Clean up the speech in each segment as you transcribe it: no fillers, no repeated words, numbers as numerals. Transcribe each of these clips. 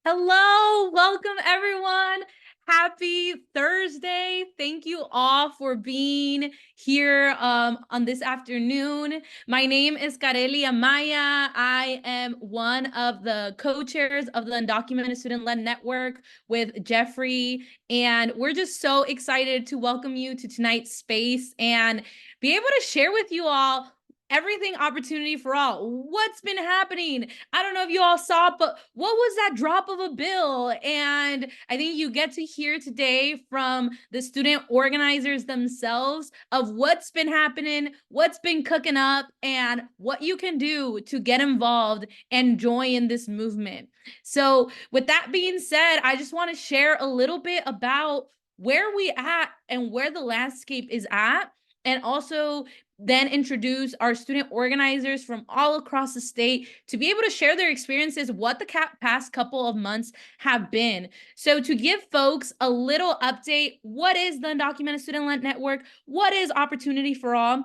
Hello, welcome everyone. Happy Thursday. Thank you all for being here on this afternoon. My name is Kareli Amaya. I am one of the co-chairs of the Undocumented Student-Led Network with Jeffrey, and we're just so excited to welcome you to tonight's space and be able to share with you all everything opportunity for all. What's been happening? I don't know if you all saw, but what was that drop of a bill? And I think you get to hear today from the student organizers themselves of what's been happening, what's been cooking up, and what you can do to get involved and join this movement. So with that being said, I just want to share a little bit about where we at and where the landscape is at, and also then introduce our student organizers from all across the state to be able to share their experiences, what the past couple of months have been. So to give folks a little update, what is the Undocumented Student-Led Network? What is Opportunity for All?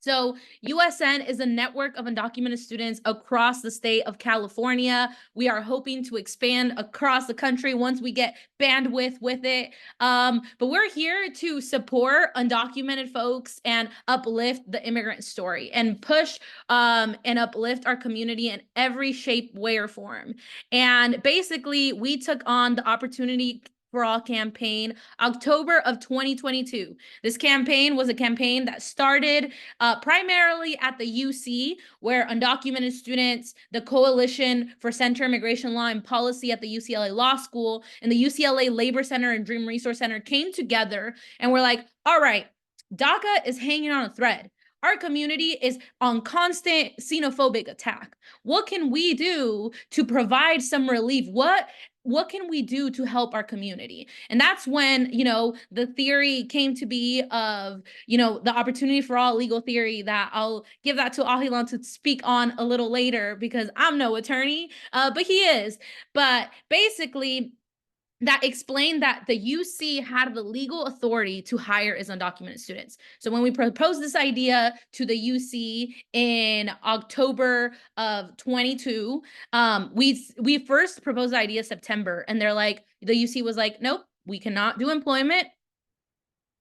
So USN is a network of undocumented students across the state of California. We are hoping to expand across the country once we get bandwidth with it. But we're here to support undocumented folks and uplift the immigrant story and push and uplift our community in every shape, way, or form. And basically, we took on the Opportunity for All campaign October of 2022. This campaign was a campaign that started primarily at the UC, where undocumented students, the Coalition for Center Immigration Law and Policy at the UCLA Law School, and the UCLA Labor Center and Dream Resource Center came together and were like, all right, DACA is hanging on a thread. Our community is on constant xenophobic attack. What can we do to provide some relief? What can we do to help our community? And that's when, the theory came to be of, the Opportunity for All legal theory, that I'll give that to Ahilan to speak on a little later because I'm no attorney, but he is. But basically, that explained that the UC had the legal authority to hire as undocumented students. So when we proposed this idea to the UC in October of 22, we first proposed the idea September, and the UC was like, nope, we cannot do employment.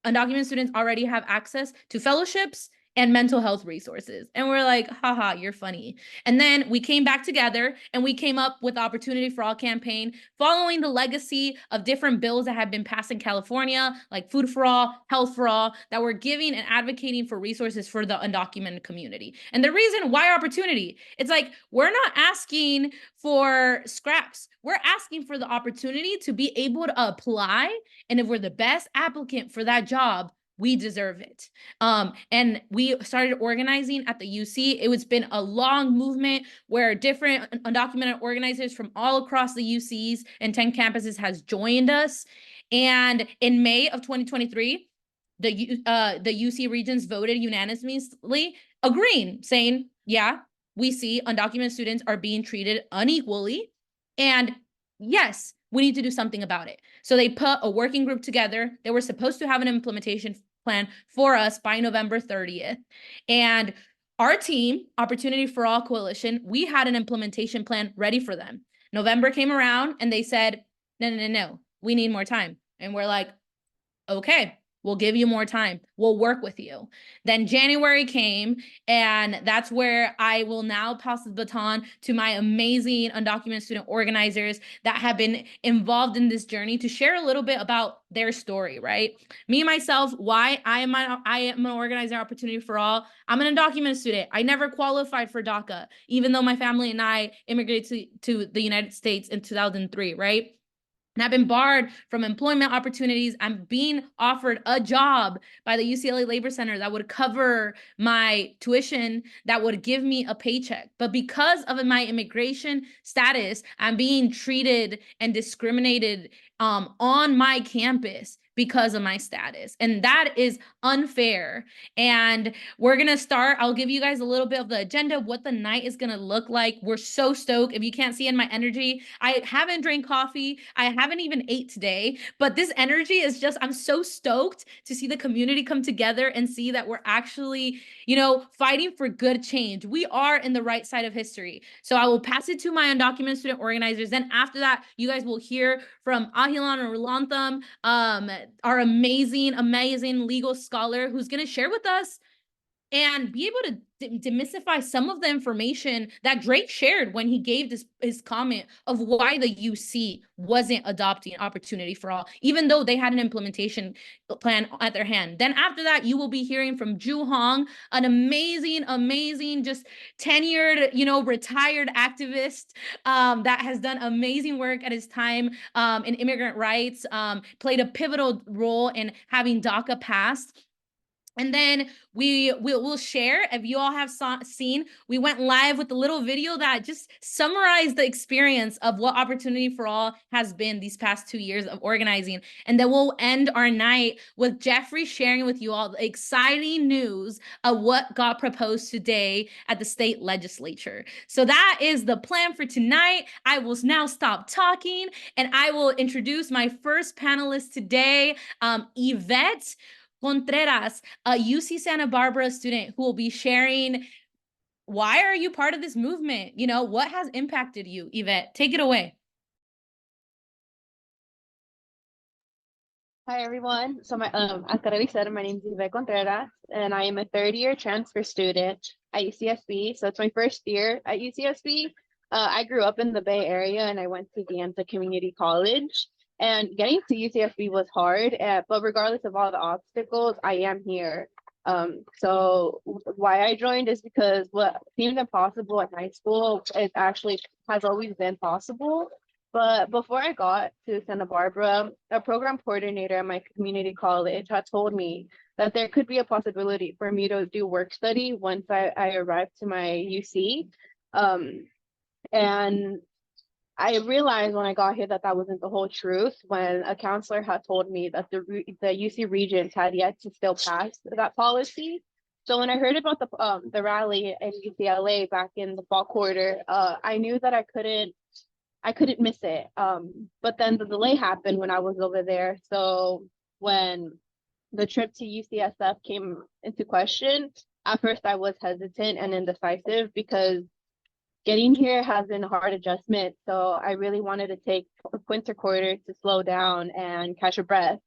Undocumented students already have access to fellowships and mental health resources. And we're like, haha, you're funny. And then we came back together and we came up with Opportunity for All campaign, following the legacy of different bills that have been passed in California, like Food for All, Health for All, that were giving and advocating for resources for the undocumented community. And the reason why opportunity, it's like, we're not asking for scraps. We're asking for the opportunity to be able to apply. And if we're the best applicant for that job, we deserve it. And we started organizing at the UC. It's been a long movement where different undocumented organizers from all across the UCs and 10 campuses has joined us. And in May of 2023, the UC Regents voted unanimously agreeing, saying, yeah, we see undocumented students are being treated unequally. And yes, we need to do something about it. So they put a working group together. They were supposed to have an implementation plan for us by November 30th. And our team, Opportunity for All Coalition, we had an implementation plan ready for them. November came around and they said, no, we need more time. And we're like, okay, we'll give you more time. We'll work with you. Then January came, and that's where I will now pass the baton to my amazing undocumented student organizers that have been involved in this journey to share a little bit about their story, right? Me, myself, why I am an organizer, Opportunity for All. I'm an undocumented student. I never qualified for DACA, even though my family and I immigrated to the United States in 2003, right? And I've been barred from employment opportunities. I'm being offered a job by the UCLA Labor Center that would cover my tuition, that would give me a paycheck. But because of my immigration status, I'm being treated and discriminated on my campus because of my status. And that is unfair. And we're going to start. I'll give you guys a little bit of the agenda, what the night is going to look like. We're so stoked. If you can't see in my energy, I haven't drank coffee. I haven't even ate today, but this energy is just, I'm so stoked to see the community come together and see that we're actually, you know, fighting for good change. We are in the right side of history. So I will pass it to my undocumented student organizers. Then after that, you guys will hear from Ahilan or Rolantham, our amazing legal scholar who's going to share with us and be able to demystify some of the information that Drake shared when he gave his comment of why the UC wasn't adopting Opportunity for All, even though they had an implementation plan at their hand. Then after that, you will be hearing from Ju Hong, an amazing, just tenured, you know, retired activist that has done amazing work at his time in immigrant rights, played a pivotal role in having DACA passed. And then we'll share. If you all have seen, we went live with a little video that just summarized the experience of what Opportunity for All has been these past 2 years of organizing. And then we'll end our night with Jeffrey sharing with you all the exciting news of what got proposed today at the state legislature. So that is the plan for tonight. I will now stop talking and I will introduce my first panelist today, Yvette Contreras, a UC Santa Barbara student who will be sharing why are you part of this movement? You know, what has impacted you, Yvette? Take it away. Hi everyone. So as Kareli said, my name is Yvette Contreras, and I am a third-year transfer student at UCSB. So it's my first year at UCSB. I grew up in the Bay Area, and I went to Dianta Community College. And getting to UCSB was hard, but regardless of all the obstacles, I am here. So why I joined is because what seemed impossible in high school has always been possible. But before I got to Santa Barbara, a program coordinator at my community college had told me that there could be a possibility for me to do work study once I arrived to my UC. And I realized when I got here that that wasn't the whole truth when a counselor had told me that the UC Regents had yet to still pass that policy. So when I heard about the rally in UCLA back in the fall quarter, I knew that I couldn't miss it. But then the delay happened when I was over there. So when the trip to UCSF came into question, at first I was hesitant and indecisive because getting here has been a hard adjustment. So I really wanted to take a winter quarter to slow down and catch a breath.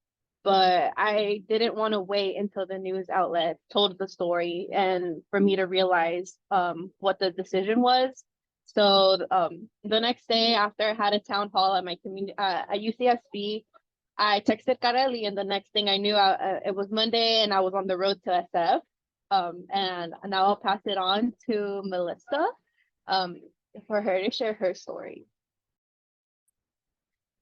But I didn't want to wait until the news outlet told the story and for me to realize what the decision was. So the next day after I had a town hall at my community at UCSB, I texted Kareli, and the next thing I knew, it was Monday, and I was on the road to SF. And now I'll pass it on to Melissa for her to share her story.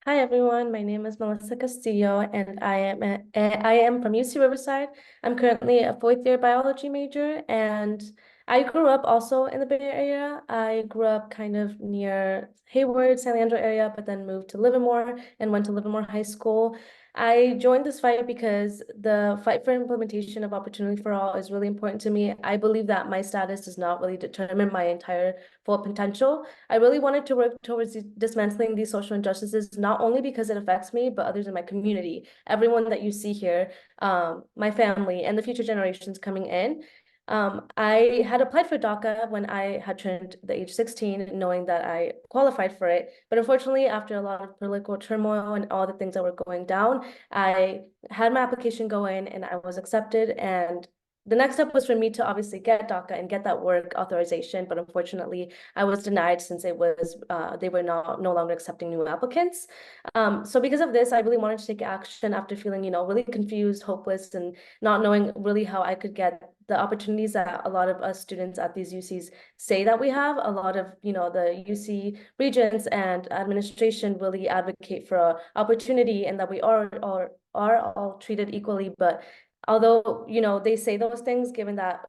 Hi everyone, my name is Melissa Castillo and I am from UC Riverside. I'm currently a fourth-year biology major and I grew up also in the Bay Area. I grew up kind of near Hayward, San Leandro area, but then moved to Livermore and went to Livermore High School. I joined this fight because the fight for implementation of Opportunity for All is really important to me. I believe that my status does not really determine my entire full potential. I really wanted to work towards dismantling these social injustices, not only because it affects me, but others in my community, everyone that you see here, my family and the future generations coming in. I had applied for DACA when I had turned the age 16, knowing that I qualified for it. But unfortunately, after a lot of political turmoil and all the things that were going down, I had my application go in and I was accepted. And the next step was for me to obviously get DACA and get that work authorization, but unfortunately, I was denied since it was they were no longer accepting new applicants. So because of this, I really wanted to take action after feeling, really confused, hopeless, and not knowing really how I could get the opportunities that a lot of us students at these UCs say that we have. A lot of, the UC regents and administration really advocate for opportunity and that we are all treated equally. But although, they say those things, given that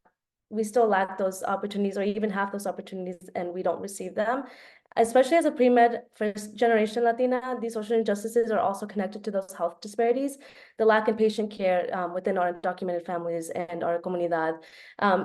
we still lack those opportunities or even have those opportunities and we don't receive them, Especially as a pre-med first generation Latina, these social injustices are also connected to those health disparities, the lack in patient care within our undocumented families and our comunidad.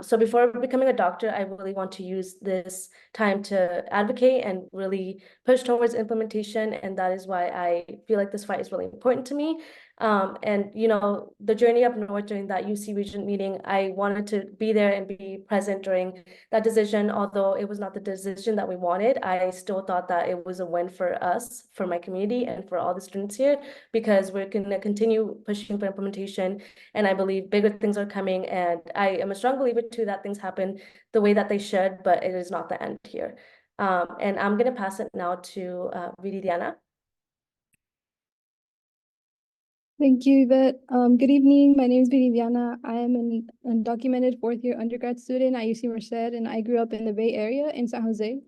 So before becoming a doctor, I really want to use this time to advocate and really push towards implementation. And that is why I feel like this fight is really important to me. And the journey up north during that UC Regent meeting, I wanted to be there and be present during that decision. Although it was not the decision that we wanted, I still thought that it was a win for us, for my community, and for all the students here, because we're going to continue pushing for implementation. And I believe bigger things are coming. And I am a strong believer too that things happen the way that they should, but it is not the end here. And I'm going to pass it now to Viridiana. Thank you, Yvette. Good evening. My name is Viviana. I am an undocumented fourth-year undergrad student at UC Merced, and I grew up in the Bay Area in San Jose.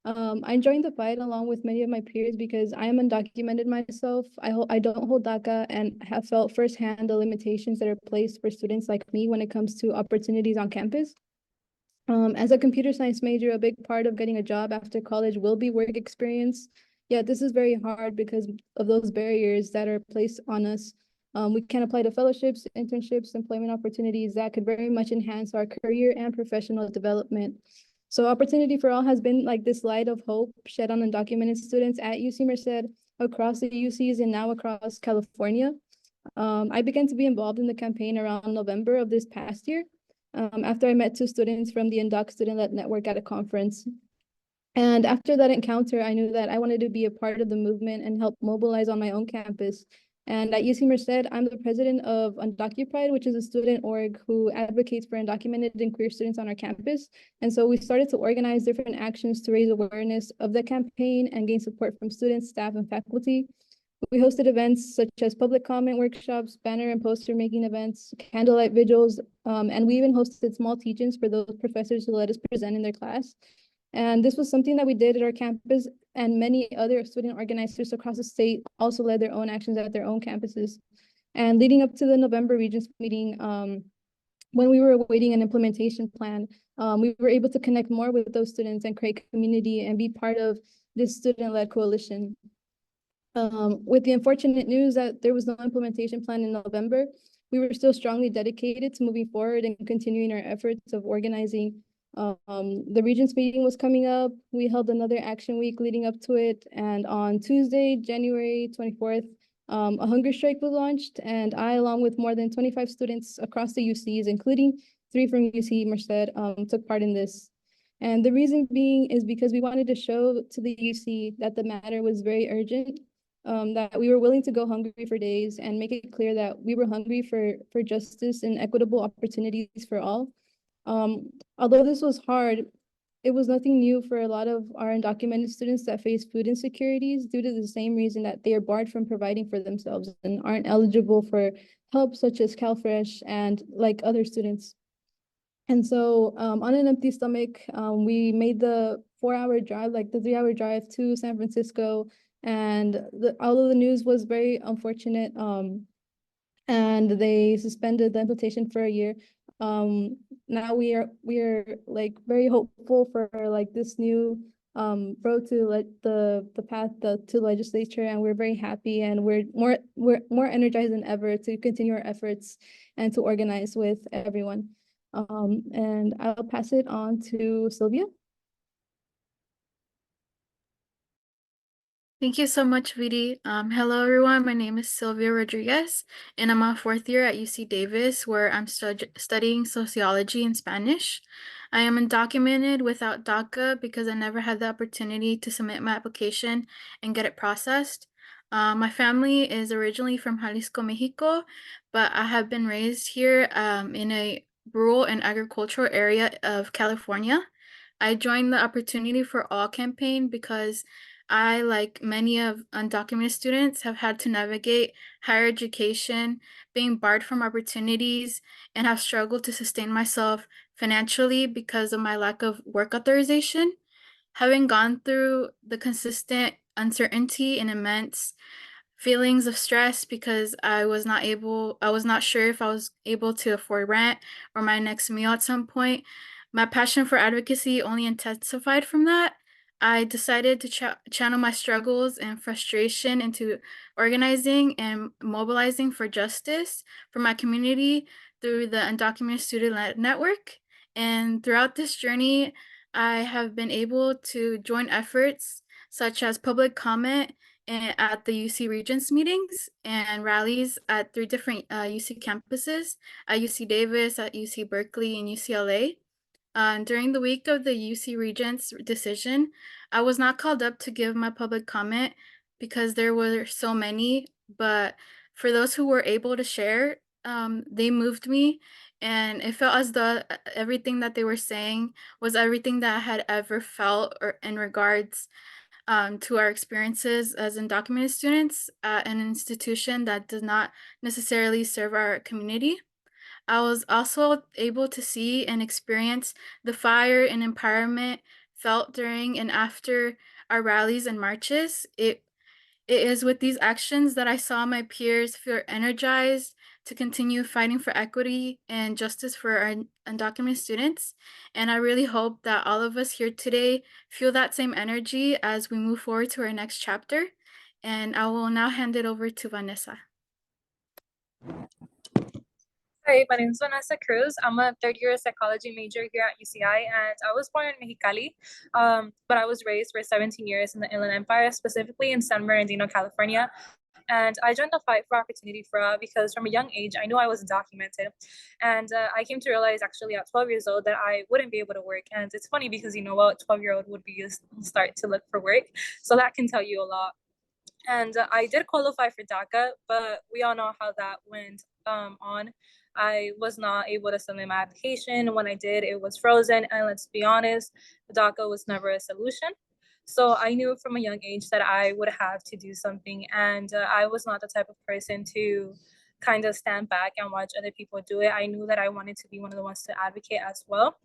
I joined the fight along with many of my peers because I am undocumented myself. I don't hold DACA and have felt firsthand the limitations that are placed for students like me when it comes to opportunities on campus. As a computer science major, a big part of getting a job after college will be work experience. Yeah, this is very hard because of those barriers that are placed on us. We can apply to fellowships, internships, employment opportunities that could very much enhance our career and professional development. So Opportunity for All has been like this light of hope shed on undocumented students at UC Merced, across the UCs, and now across California. I began to be involved in the campaign around November of this past year, after I met two students from the Undoc Student-Led Network at a conference. And after that encounter, I knew that I wanted to be a part of the movement and help mobilize on my own campus. And at UC Merced, I'm the president of Undocupied, which is a student org who advocates for undocumented and queer students on our campus. And so we started to organize different actions to raise awareness of the campaign and gain support from students, staff, and faculty. We hosted events such as public comment workshops, banner and poster making events, candlelight vigils, and we even hosted small teach-ins for those professors who let us present in their class. And this was something that we did at our campus, and many other student organizers across the state also led their own actions at their own campuses. And leading up to the November Regents meeting, when we were awaiting an implementation plan, we were able to connect more with those students and create community and be part of this student-led coalition. With the unfortunate news that there was no implementation plan in November, we were still strongly dedicated to moving forward and continuing our efforts of organizing. The Regents meeting was coming up. We held another action week leading up to it. And on Tuesday, January 24th, a hunger strike was launched. And I, along with more than 25 students across the UCs, including 3 from UC Merced, took part in this. And the reason being is because we wanted to show to the UC that the matter was very urgent, that we were willing to go hungry for days and make it clear that we were hungry for justice and equitable opportunities for all. Although this was hard, it was nothing new for a lot of our undocumented students that face food insecurities due to the same reason that they are barred from providing for themselves and aren't eligible for help such as CalFresh and like other students. And so on an empty stomach, we made the 4-hour drive, like the 3-hour drive to San Francisco. And although the news was very unfortunate, and they suspended the implementation for a year, now we are like very hopeful for like this new road to like the path to legislature, and we're very happy, and we're more energized than ever to continue our efforts and to organize with everyone. And I'll pass it on to Sylvia. Thank you so much, Vidi. Hello, everyone. My name is Sylvia Rodriguez, and I'm a 4th year at UC Davis, where I'm studying sociology and Spanish. I am undocumented without DACA because I never had the opportunity to submit my application and get it processed. My family is originally from Jalisco, Mexico, but I have been raised here in a rural and agricultural area of California. I joined the Opportunity for All campaign because I, like many of undocumented students, have had to navigate higher education, being barred from opportunities, and have struggled to sustain myself financially because of my lack of work authorization. Having gone through the consistent uncertainty and immense feelings of stress because I was not sure if I was able to afford rent or my next meal at some point, my passion for advocacy only intensified from that. I decided to channel my struggles and frustration into organizing and mobilizing for justice for my community through the Undocumented Student Network. And throughout this journey, I have been able to join efforts such as public comment at the UC Regents meetings and rallies at 3 different UC campuses, at UC Davis, at UC Berkeley, and UCLA. During the week of the UC Regents decision, I was not called up to give my public comment because there were so many, but for those who were able to share, they moved me, and it felt as though everything that they were saying was everything that I had ever felt or in regards to our experiences as undocumented students at an institution that does not necessarily serve our community. I was also able to see and experience the fire and empowerment felt during and after our rallies and marches. It is with these actions that I saw my peers feel energized to continue fighting for equity and justice for our undocumented students. And I really hope that all of us here today feel that same energy as we move forward to our next chapter. And I will now hand it over to Vanessa. Hi, my name is Vanessa Cruz. I'm a third-year psychology major here at UCI, and I was born in Mexicali, but I was raised for 17 years in the Inland Empire, specifically in San Bernardino, California. And I joined the Fight for Opportunity FRA because from a young age, I knew I was undocumented. And I came to realize actually at 12 years old that I wouldn't be able to work. And it's funny because, you know what, 12-year-old would be start to look for work. So that can tell you a lot. And I did qualify for DACA, but we all know how that went on. I was not able to submit my application. When I did, it was frozen. And let's be honest, DACA was never a solution. So I knew from a young age that I would have to do something. And I was not the type of person to kind of stand back and watch other people do it. I knew that I wanted to be one of the ones to advocate as well.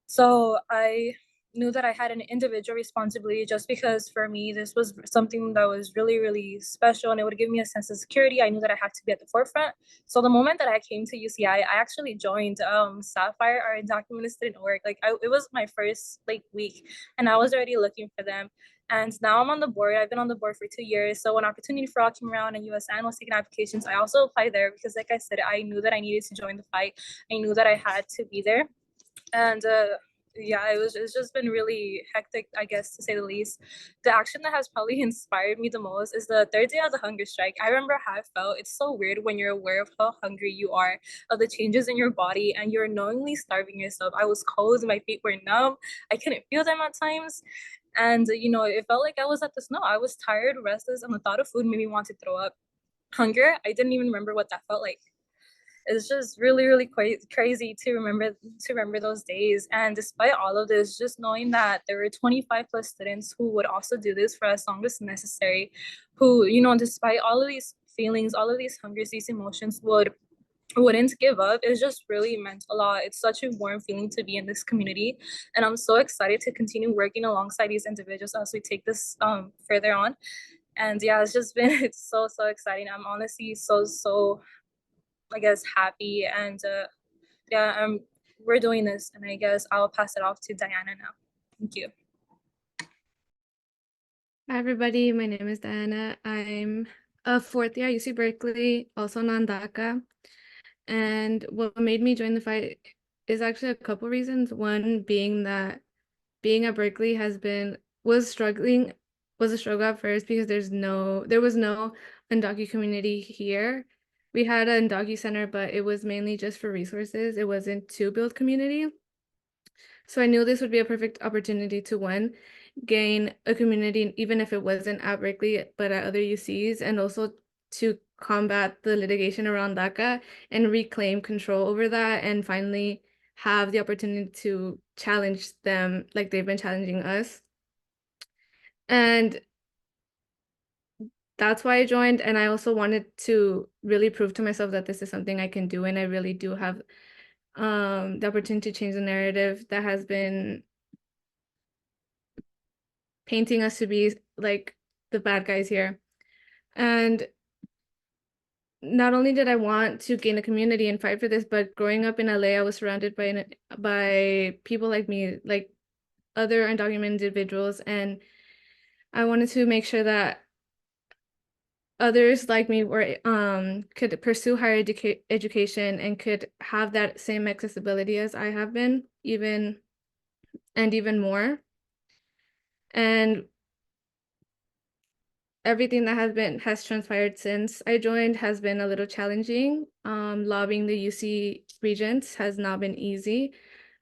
So I knew that I had an individual responsibility just because for me, this was something that was really, really special and it would give me a sense of security. I knew that I had to be at the forefront. So the moment that I came to UCI, I actually joined Sapphire, our undocumented student org. It was my first week and I was already looking for them. And now I'm on the board. I've been on the board for 2 years. So when Opportunity for All came around and USN was taking applications, I also applied there because like I said, I knew that I needed to join the fight. I knew that I had to be there. And yeah, it's just been really hectic, I guess, to say the least. The action that has probably inspired me the most is the third day of the hunger strike. I remember how I felt. It's so weird when you're aware of how hungry you are, of the changes in your body, and you're knowingly starving yourself. I was cold, my feet were numb, I couldn't feel them at times. And it felt like I was at the snow. I was tired, restless, and the thought of food made me want to throw up. Hunger, I didn't even remember what that felt like. It's just really, really quite crazy to remember those days. And despite all of this, just knowing that there were 25 plus students who would also do this for as long as necessary, who, despite all of these feelings, all of these hungers, these emotions wouldn't give up. It just really meant a lot. It's such a warm feeling to be in this community. And I'm so excited to continue working alongside these individuals as we take this further on. And yeah, it's just been, it's so exciting. I'm honestly so I guess happy and yeah, we're doing this and I guess I'll pass it off to Diana now. Thank you. Hi everybody, my name is Diana. I'm a fourth year at UC Berkeley, also non-DACA. And what made me join the fight is actually a couple reasons. One being that being at Berkeley was a struggle at first because there was no undocumented community here. We had an undocumented center, but it was mainly just for resources. It wasn't to build community. So I knew this would be a perfect opportunity to gain a community, even if it wasn't at Berkeley, but at other UCs, and also to combat the litigation around DACA and reclaim control over that and finally have the opportunity to challenge them like they've been challenging us. And that's why I joined. And I also wanted to really prove to myself that this is something I can do. And I really do have the opportunity to change the narrative that has been painting us to be like the bad guys here. And not only did I want to gain a community and fight for this, but growing up in LA, I was surrounded by people like me, like other undocumented individuals, and I wanted to make sure that others like me were could pursue higher education and could have that same accessibility as I have been, even more. And everything that has transpired since I joined has been a little challenging. Lobbying the UC Regents has not been easy.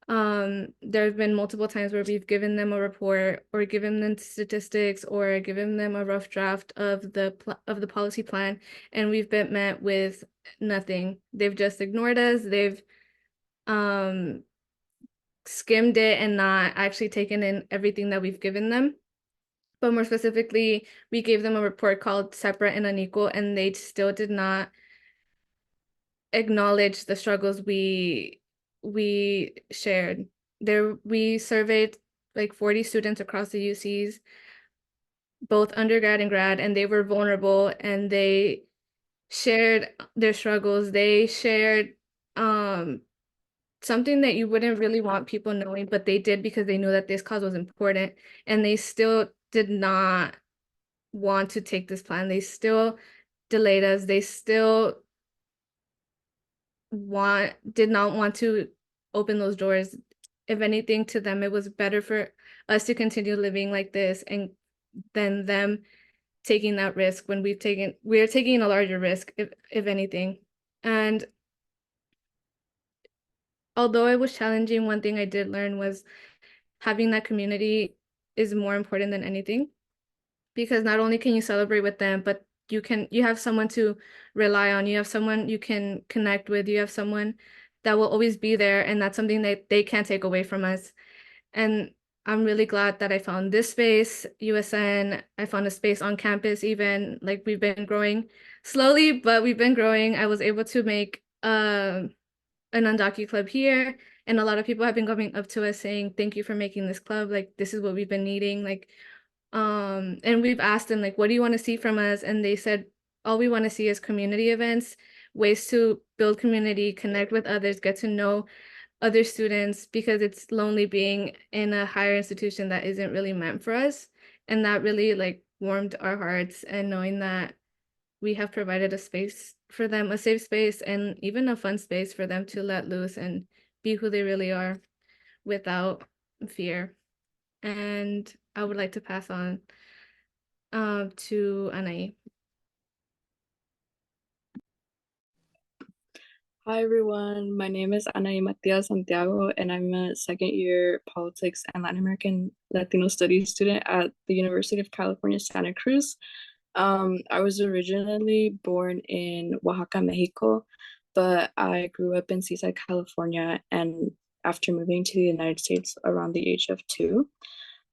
There have been multiple times where we've given them a report or given them statistics or given them a rough draft of the policy plan, and we've been met with nothing. They've just ignored us. They've skimmed it and not actually taken in everything that we've given them. But more specifically, we gave them a report called Separate and Unequal, and they still did not acknowledge the struggles we shared. We surveyed like 40 students across the UCs, both undergrad and grad, and they were vulnerable and they shared their struggles. They shared something that you wouldn't really want people knowing, but they did because they knew that this cause was important, and they still did not want to take this plan. They still delayed us. They still did not want to open those doors. If anything, to them, it was better for us to continue living like this and than them taking that risk when we're taking a larger risk, if anything. And although it was challenging, one thing I did learn was having that community is more important than anything, because not only can you celebrate with them, but you have someone to rely on, you have someone you can connect with, you have someone that will always be there, and that's something that they can't take away from us. And I'm really glad that I found this space, USN. I found a space on campus, even like we've been growing slowly, but we've been growing. I was able to make an Undocu club here, and a lot of people have been coming up to us saying, thank you for making this club. Like, this is what we've been needing. Like, and we've asked them, like, what do you want to see from us? And they said, all we want to see is community events, ways to build community, connect with others, get to know other students, because it's lonely being in a higher institution that isn't really meant for us. And that really like warmed our hearts, and knowing that we have provided a space for them, a safe space, and even a fun space for them to let loose and be who they really are without fear. And I would like to pass on to Anaí. Hi everyone, my name is Anaí Matias Santiago, and I'm a second-year politics and Latin American Latino studies student at the University of California, Santa Cruz. I was originally born in Oaxaca, Mexico, but I grew up in Seaside, California, and after moving to the United States around the age of 2.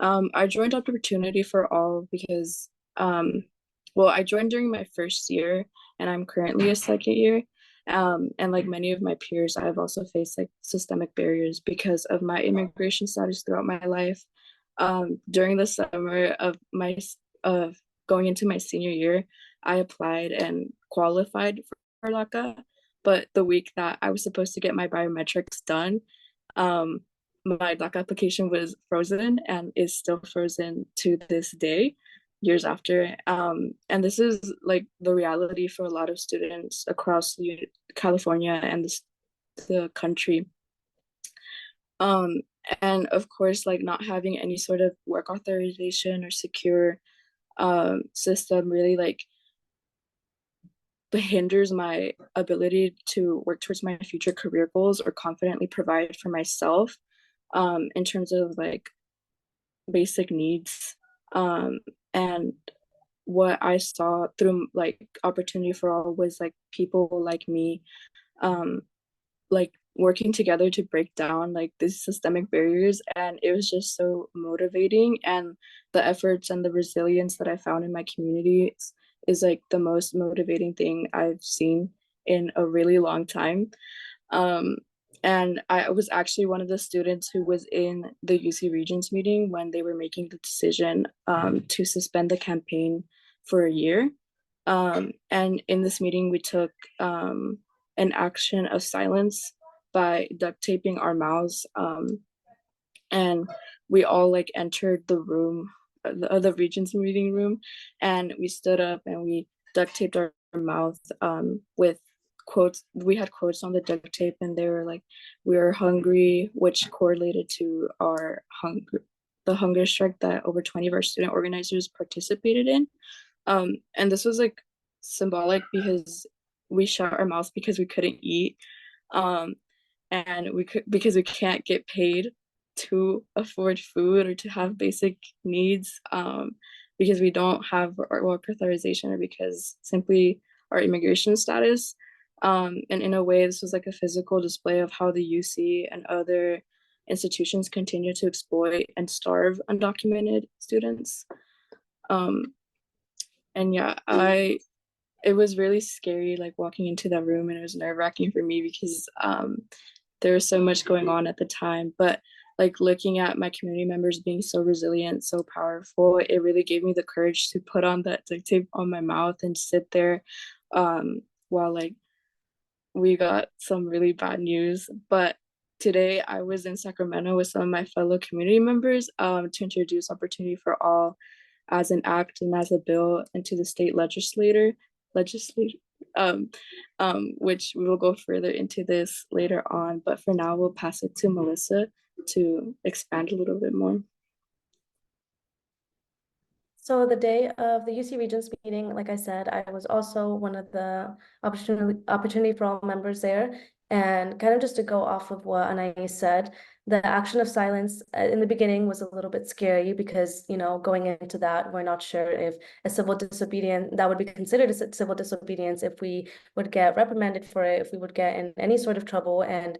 I joined Opportunity for All because, I joined during my first year, and I'm currently a second year. And like many of my peers, I've also faced like systemic barriers because of my immigration status throughout my life. During the summer of going into my senior year, I applied and qualified for LACA, but the week that I was supposed to get my biometrics done, my LACA application was frozen and is still frozen to this day, years after. And this is like the reality for a lot of students across California and the country. And of course, like not having any sort of work authorization or secure system really like hinders my ability to work towards my future career goals or confidently provide for myself in terms of like basic needs. And what I saw through like Opportunity for All was like people like me like working together to break down like these systemic barriers, and it was just so motivating. And the efforts and the resilience that I found in my community is like the most motivating thing I've seen in a really long time. And I was actually one of the students who was in the UC Regents meeting when they were making the decision to suspend the campaign for a year. And in this meeting, we took an action of silence by duct taping our mouths and we all like entered the room, the regents meeting room, and we stood up and we duct taped our mouth with quotes. We had quotes on the duct tape, and they were like, "We are hungry," which correlated to our the hunger strike that over 20 of our student organizers participated in. And this was like symbolic because we shut our mouths because we couldn't eat, and because we can't get paid to afford food or to have basic needs, because we don't have our work authorization, or because simply our immigration status. And in a way, this was like a physical display of how the UC and other institutions continue to exploit and starve undocumented students. And yeah, it was really scary, like walking into that room, and it was nerve-wracking for me because there was so much going on at the time. But like looking at my community members being so resilient, so powerful, it really gave me the courage to put on that duct tape on my mouth and sit there while like we got some really bad news. But today I was in Sacramento with some of my fellow community members to introduce Opportunity for All as an act and as a bill into the state legislature, which we will go further into this later on. But for now, we'll pass it to Melissa to expand a little bit more. So the day of the UC Regents meeting, like I said, I was also one of the Opportunity for All members there. And kind of just to go off of what Anais said, the action of silence in the beginning was a little bit scary because, you know, going into that, we're not sure if a civil disobedience, that would be considered a civil disobedience, if we would get reprimanded for it, if we would get in any sort of trouble. And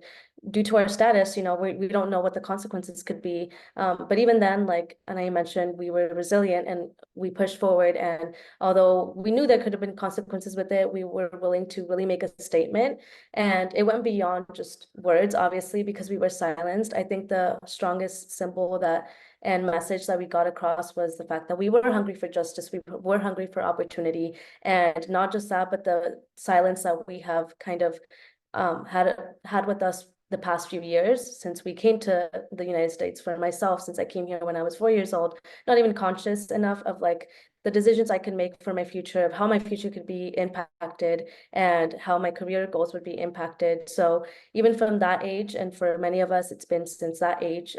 due to our status, you know, we don't know what the consequences could be. But even then, like Anais mentioned, we were resilient and we pushed forward. And although we knew there could have been consequences with it, we were willing to really make a statement. And it went beyond just words, obviously, because we were silenced. I think the strongest symbol that and message that we got across was the fact that we were hungry for justice, we were hungry for opportunity, and not just that, but the silence that we have kind of had with us the past few years since we came to the United States. For myself, since I came here when I was 4 years old, not even conscious enough of like the decisions I can make for my future, of how my future could be impacted and how my career goals would be impacted. So even from that age, and for many of us, it's been since that age,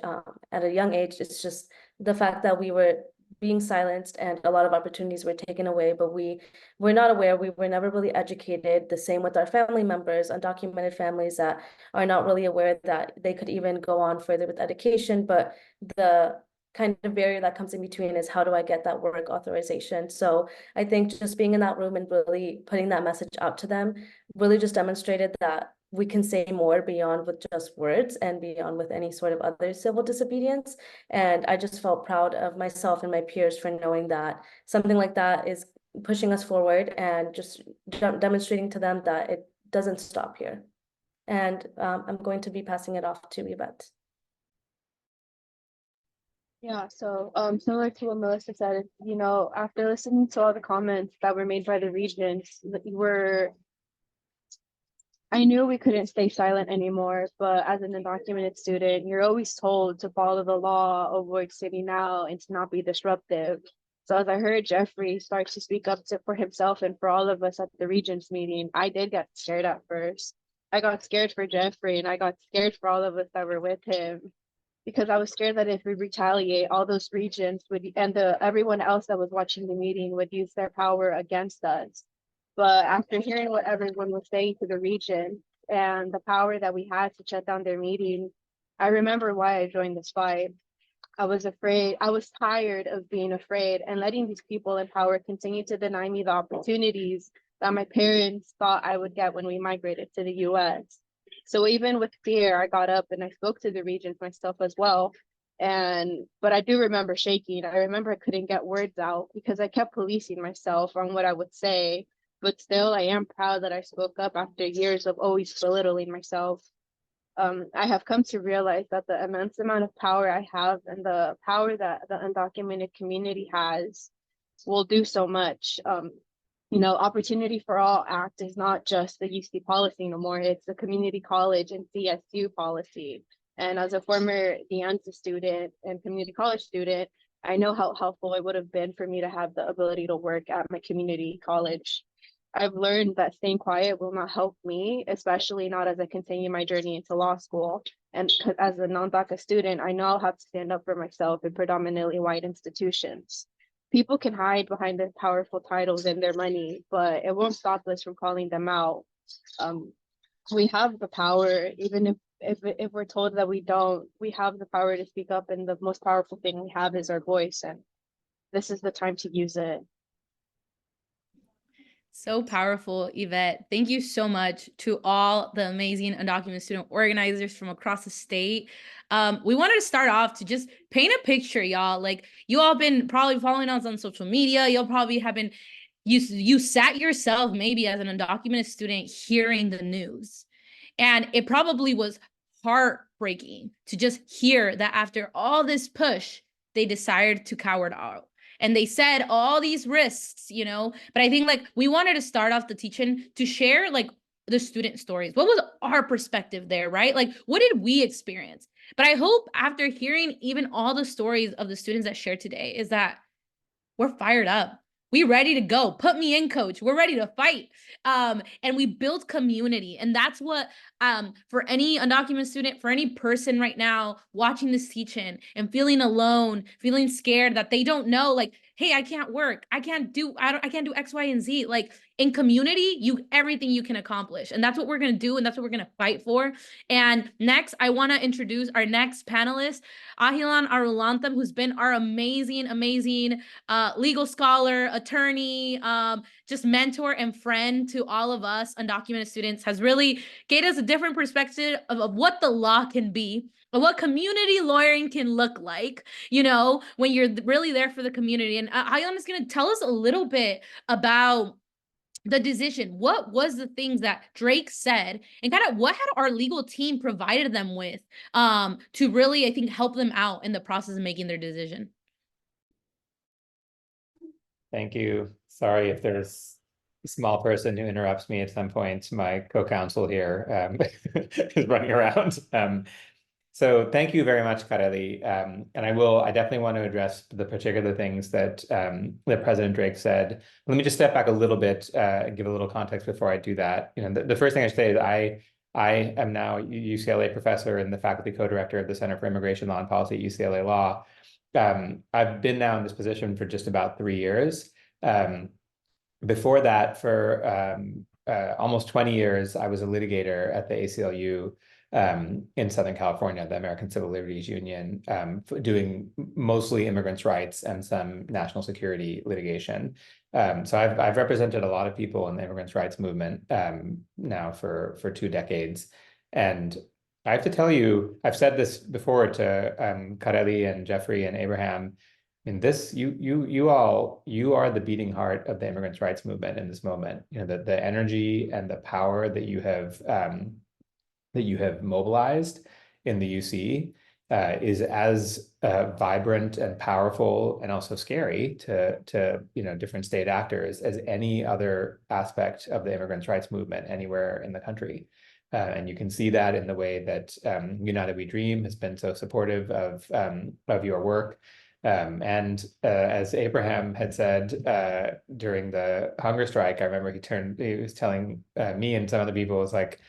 at a young age, it's just the fact that we were being silenced and a lot of opportunities were taken away, but we were not aware, we were never really educated. The same with our family members, undocumented families that are not really aware that they could even go on further with education, but the kind of barrier that comes in between is how do I get that work authorization? So I think just being in that room and really putting that message out to them really just demonstrated that we can say more beyond with just words and beyond with any sort of other civil disobedience. And I just felt proud of myself and my peers for knowing that something like that is pushing us forward and just demonstrating to them that it doesn't stop here. And I'm going to be passing it off to Yvette. Yeah, so similar to what Melissa said, you know, after listening to all the comments that were made by the regents, I knew we couldn't stay silent anymore, but as an undocumented student, you're always told to follow the law, avoid sitting out, and to not be disruptive. So as I heard Jeffrey start to speak up for himself and for all of us at the Regents meeting, I did get scared at first. I got scared for Jeffrey, and I got scared for all of us that were with him, because I was scared that if we retaliate, all those regents would, and everyone else that was watching the meeting would use their power against us. But after hearing what everyone was saying to the region and the power that we had to shut down their meeting, I remember why I joined this fight. I was afraid. I was tired of being afraid and letting these people in power continue to deny me the opportunities that my parents thought I would get when we migrated to the US. So even with fear, I got up and I spoke to the regents myself as well. But I do remember shaking. I remember I couldn't get words out because I kept policing myself on what I would say. But still, I am proud that I spoke up after years of always belittling myself. I have come to realize that the immense amount of power I have and the power that the undocumented community has will do so much. You know, Opportunity for All Act is not just the UC policy no more, it's the community college and CSU policy. And as a former De Anza student and community college student, I know how helpful it would have been for me to have the ability to work at my community college. I've learned that staying quiet will not help me, especially not as I continue my journey into law school. And as a non-DACA student, I know I'll have to stand up for myself in predominantly white institutions. People can hide behind their powerful titles and their money, but it won't stop us from calling them out. We have the power, even if we're told that we don't, we have the power to speak up, and the most powerful thing we have is our voice, and this is the time to use it. So powerful, Yvette. Thank you so much to all the amazing undocumented student organizers from across the state. We wanted to start off to just paint a picture, y'all. Like, you all been probably following us on social media. You'll probably have been, you sat yourself maybe as an undocumented student hearing the news. And it probably was heartbreaking to just hear that after all this push, they decided to cower out. And they said all these risks, you know, but I think like we wanted to start off the teaching to share like the student stories. What was our perspective there, right? Like, what did we experience? But I hope after hearing even all the stories of the students that shared today is that we're fired up. We ready to go. Put me in, coach. We're ready to fight. And we build community. And that's what, for any undocumented student, for any person right now watching this teaching and feeling alone, feeling scared that they don't know, like, hey, I can't work. I can't do X, Y, and Z. Like, in community, everything you can accomplish. And that's what we're going to do. And that's what we're going to fight for. And next, I want to introduce our next panelist, Ahilan Arulantham, who's been our amazing legal scholar, attorney, just mentor and friend to all of us undocumented students, has really gave us a different perspective of what the law can be, of what community lawyering can look like, you know, when you're really there for the community. And Ahilan is going to tell us a little bit about the decision. What was the things that Drake said, and kind of what had our legal team provided them with to really, I think, help them out in the process of making their decision. Thank you. Sorry if there's a small person who interrupts me at some point. My co-counsel here is running around. So thank you very much, Kareli. And I definitely want to address the particular things that that President Drake said. Let me just step back a little bit and give a little context before I do that. You know, the first thing I should say is I am now a UCLA professor and the faculty co-director of the Center for Immigration Law and Policy at UCLA Law. I've been now in this position for just about 3 years. Before that, for almost 20 years, I was a litigator at the ACLU in Southern California, the American Civil Liberties Union, doing mostly immigrants' rights and some national security litigation. So I've represented a lot of people in the immigrants' rights movement now for 2 decades. And I have to tell you, I've said this before to Kareli and Jeffrey and Abraham. In this, you are the beating heart of the immigrants' rights movement in this moment. You know, the energy and the power that you have mobilized in the UC is as vibrant and powerful and also scary to different state actors as any other aspect of the immigrants' rights movement anywhere in the country. And you can see that in the way that United We Dream has been so supportive of your work. And as Abraham had said during the hunger strike, I remember he was telling me and some other people, was like,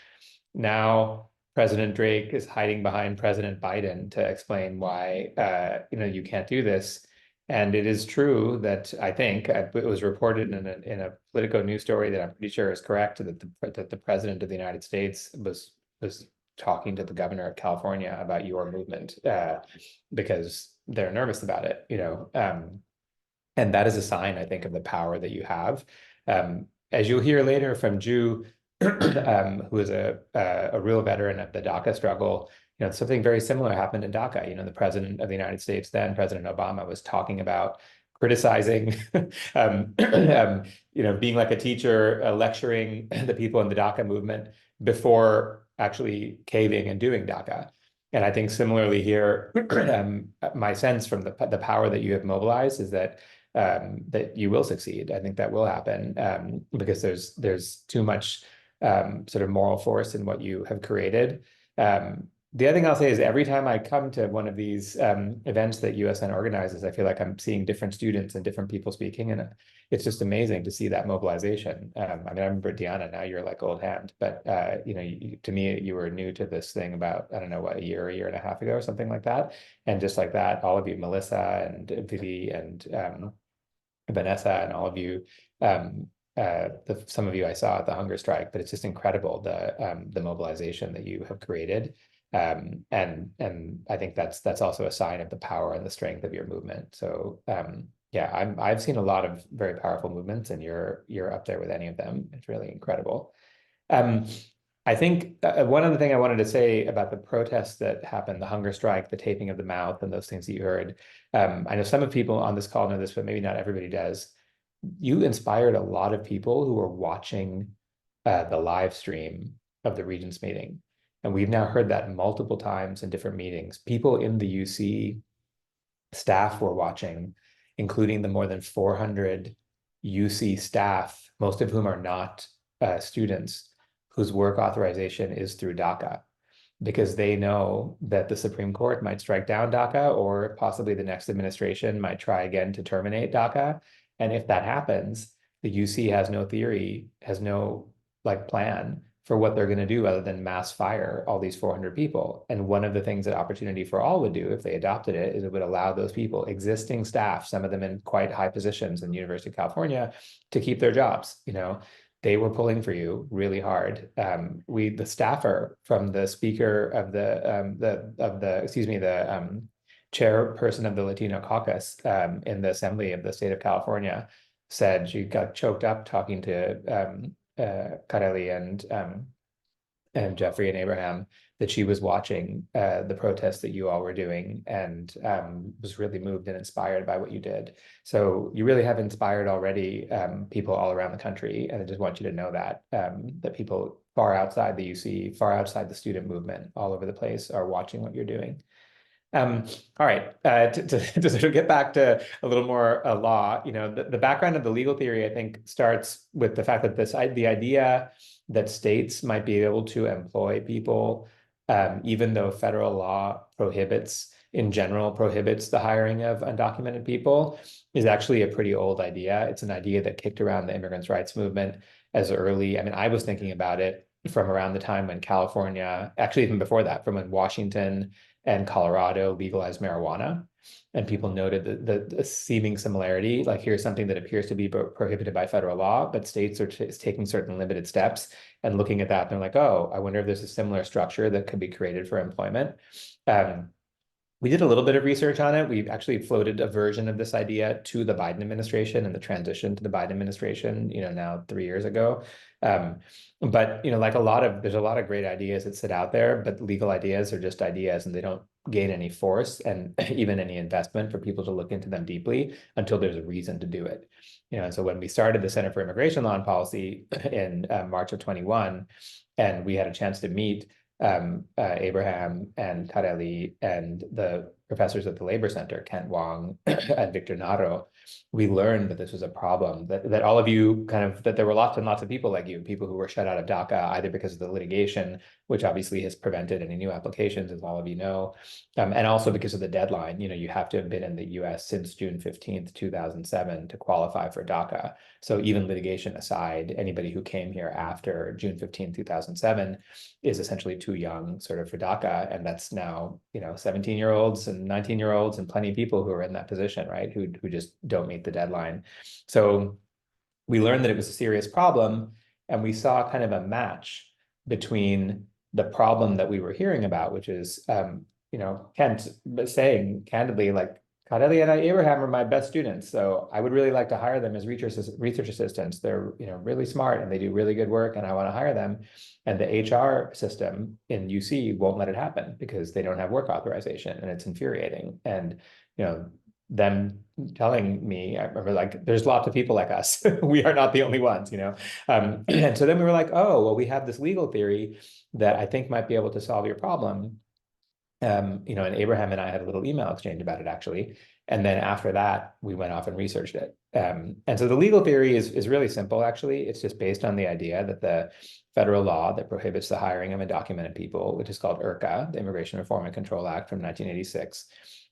now President Drake is hiding behind President Biden to explain why you can't do this. And it is true that I think it was reported in a Politico news story that I'm pretty sure is correct, that the president of the United States was talking to the governor of California about your movement because they're nervous about it, and that is a sign, I think, of the power that you have. As you'll hear later from Ju, who is a real veteran of the DACA struggle, something very similar happened in DACA. The president of the United States then, President Obama, was talking about criticizing, being like a teacher, lecturing the people in the DACA movement before actually caving and doing DACA. And I think similarly here, my sense from the power that you have mobilized is that that you will succeed. I think that will happen because there's too much sort of moral force in what you have created. the other thing I'll say is every time I come to one of these events that USN organizes, I feel like I'm seeing different students and different people speaking, and it's just amazing to see that mobilization. I mean, I remember Diana, now you're like old hand, but you know, to me, you were new to this thing about, I don't know, what, a year and a half ago, or something like that. And just like that, all of you, Melissa and Vivi and Vanessa and all of you, some of you I saw at the hunger strike, but it's just incredible the mobilization that you have created. And I think that's also a sign of the power and the strength of your movement. So yeah, I've seen a lot of very powerful movements, and you're up there with any of them. It's really incredible. I think one other thing I wanted to say about the protests that happened, the hunger strike, the taping of the mouth, and those things that you heard. I know some of people on this call know this, but maybe not everybody does. You inspired a lot of people who were watching the live stream of the Regents meeting. And we've now heard that multiple times in different meetings. People in the UC staff were watching, including the more than 400 UC staff, most of whom are not students, whose work authorization is through DACA, because they know that the Supreme Court might strike down DACA, or possibly the next administration might try again to terminate DACA. And if that happens, the UC has no theory, has no plan for what they're going to do other than mass fire all these 400 people. And one of the things that Opportunity for All would do if they adopted it is it would allow those people, existing staff, some of them in quite high positions in the University of California, to keep their jobs. You know, they were pulling for you really hard. The staffer from the speaker of the chairperson of the Latino caucus in the Assembly of the state of California said she got choked up talking to Kareli and Jeffrey and Abraham, that she was watching the protests that you all were doing, and was really moved and inspired by what you did. So you really have inspired already people all around the country, and I just want you to know that that people far outside the UC, far outside the student movement, all over the place are watching what you're doing. All right, to sort of get back to a little more law, you know, the background of the legal theory, I think, starts with the fact that the idea that states might be able to employ people, even though federal law in general prohibits the hiring of undocumented people, is actually a pretty old idea. It's an idea that kicked around the immigrants' rights movement as early. I mean, I was thinking about it from around the time when California, actually even before that, from when Washington and Colorado legalized marijuana, and people noted the seeming similarity. Like, here's something that appears to be prohibited by federal law, but states are taking certain limited steps, and looking at that, they're like, oh, I wonder if there's a similar structure that could be created for employment. We did a little bit of research on it. We've actually floated a version of this idea to the Biden administration and the transition to the Biden administration, you know, now 3 years ago. But, you know, like there's a lot of great ideas that sit out there, but legal ideas are just ideas, and they don't gain any force and even any investment for people to look into them deeply until there's a reason to do it. You know, and so when we started the Center for Immigration Law and Policy in March of 21, and we had a chance to meet Abraham and Kareli and the professors at the Labor Center, Kent Wong and Victor Naro, we learned that this was a problem, that all of you that there were lots and lots of people like you, people who were shut out of DACA, either because of the litigation, which obviously has prevented any new applications, as all of you know, and also because of the deadline. You know, you have to have been in the US since June 15th, 2007 to qualify for DACA. So even litigation aside, anybody who came here after June 15th, 2007 is essentially too young sort of for DACA. And that's now, you know, 17-year-olds and 19-year-olds and plenty of people who are in that position, right, who just don't meet the deadline. So we learned that it was a serious problem, and we saw kind of a match between the problem that we were hearing about, which is, you know, Kent saying candidly, like, Kareli and Abraham are my best students, so I would really like to hire them as research assistants. They're, you know, really smart and they do really good work, and I want to hire them. And the HR system in UC won't let it happen because they don't have work authorization, and it's infuriating. And, you know, them telling me, I remember, like, there's lots of people like us. We are not the only ones, you know. And so then we were like, oh, well, we have this legal theory that I think might be able to solve your problem. You know, and Abraham and I had a little email exchange about it, actually. And then after that, we went off and researched it. And so the legal theory is really simple, actually. It's just based on the idea that the federal law that prohibits the hiring of undocumented people, which is called IRCA, the Immigration Reform and Control Act from 1986,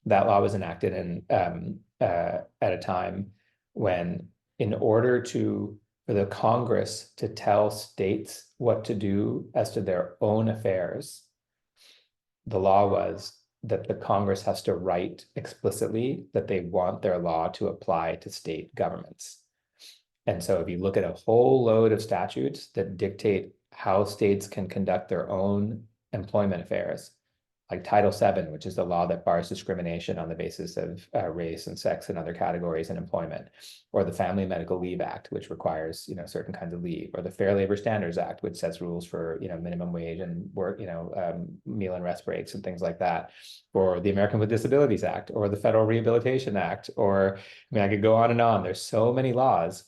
that law was enacted at a time when, in order for the Congress to tell states what to do as to their own affairs, the law was that the Congress has to write explicitly that they want their law to apply to state governments. And so if you look at a whole load of statutes that dictate how states can conduct their own employment affairs, like Title VII, which is the law that bars discrimination on the basis of race and sex and other categories in employment, or the Family Medical Leave Act, which requires, you know, certain kinds of leave, or the Fair Labor Standards Act, which sets rules for, you know, minimum wage and work, you know, meal and rest breaks and things like that, or the American with Disabilities Act, or the Federal Rehabilitation Act, or, I mean, I could go on and on. There's so many laws.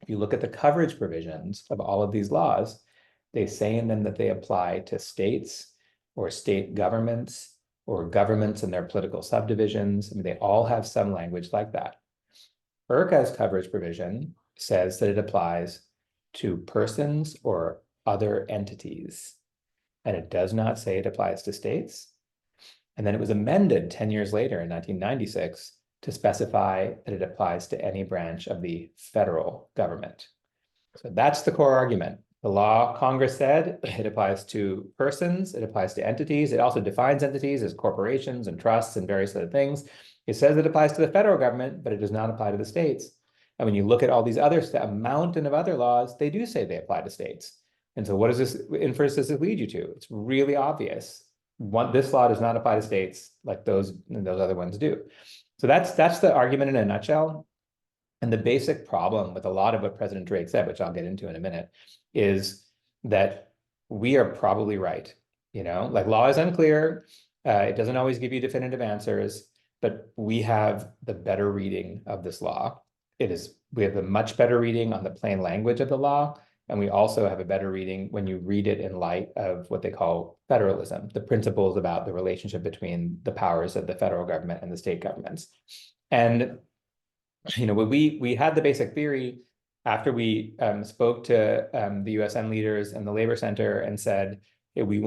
If you look at the coverage provisions of all of these laws, they say in them that they apply to states or state governments or governments and their political subdivisions. I mean, they all have some language like that. IRCA's coverage provision says that it applies to persons or other entities, and it does not say it applies to states. And then it was amended 10 years later in 1996 to specify that it applies to any branch of the federal government. So that's the core argument. The law, Congress said, it applies to persons, it applies to entities. It also defines entities as corporations and trusts and various other things. It says it applies to the federal government, but it does not apply to the states. And when you look at all these other, a mountain of other laws, they do say they apply to states. And so what does this inference does it lead you to? It's really obvious. This law does not apply to states like those other ones do. So that's the argument in a nutshell. And the basic problem with a lot of what President Drake said, which I'll get into in a minute, is that we are probably right. You know, like, law is unclear. It doesn't always give you definitive answers, but we have the better reading of this law. We have a much better reading on the plain language of the law. And we also have a better reading when you read it in light of what they call federalism, the principles about the relationship between the powers of the federal government and the state governments. And, you know, when we had the basic theory after we spoke to the USN leaders and the Labor Center and said, hey, we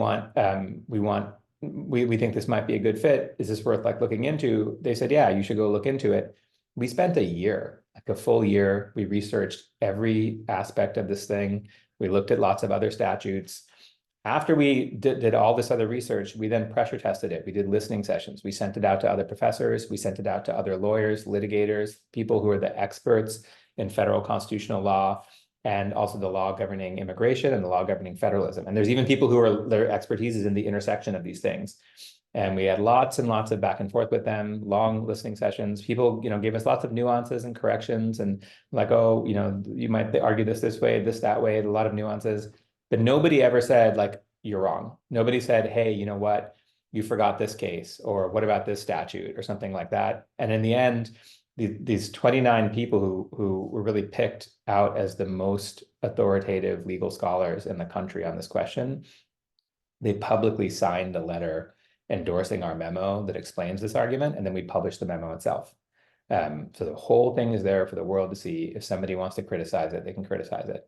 think this might be a good fit. Is this worth like looking into? They said, yeah, you should go look into it. We spent a year, like a full year. We researched every aspect of this thing. We looked at lots of other statutes. After we did all this other research, we then pressure tested it. We did listening sessions. We sent it out to other professors. We sent it out to other lawyers, litigators, people who are the experts in federal constitutional law, and also the law governing immigration and the law governing federalism. And there's even people who their expertise is in the intersection of these things. And we had lots and lots of back and forth with them, long listening sessions. People, you know, gave us lots of nuances and corrections and like, oh, you know, you might argue this way, this, that way, a lot of nuances. But nobody ever said, like, you're wrong. Nobody said, hey, you know what, you forgot this case, or what about this statute, or something like that. And in the end, these 29 people who were really picked out as the most authoritative legal scholars in the country on this question, they publicly signed a letter endorsing our memo that explains this argument, and then we published the memo itself. So the whole thing is there for the world to see. If somebody wants to criticize it, they can criticize it.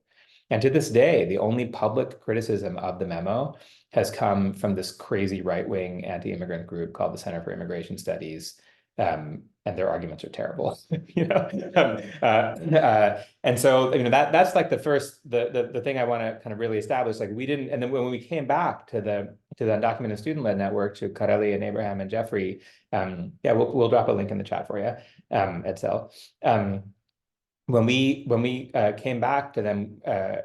And to this day, the only public criticism of the memo has come from this crazy right-wing anti-immigrant group called the Center for Immigration Studies. And their arguments are terrible, you know. And so, you know, that's like the first the thing I want to kind of really establish. Like, we didn't, and then when we came back to the undocumented student-led network, to Kareli and Abraham and Jeffrey, yeah, we'll drop a link in the chat for you, Edsel. When we came back to them,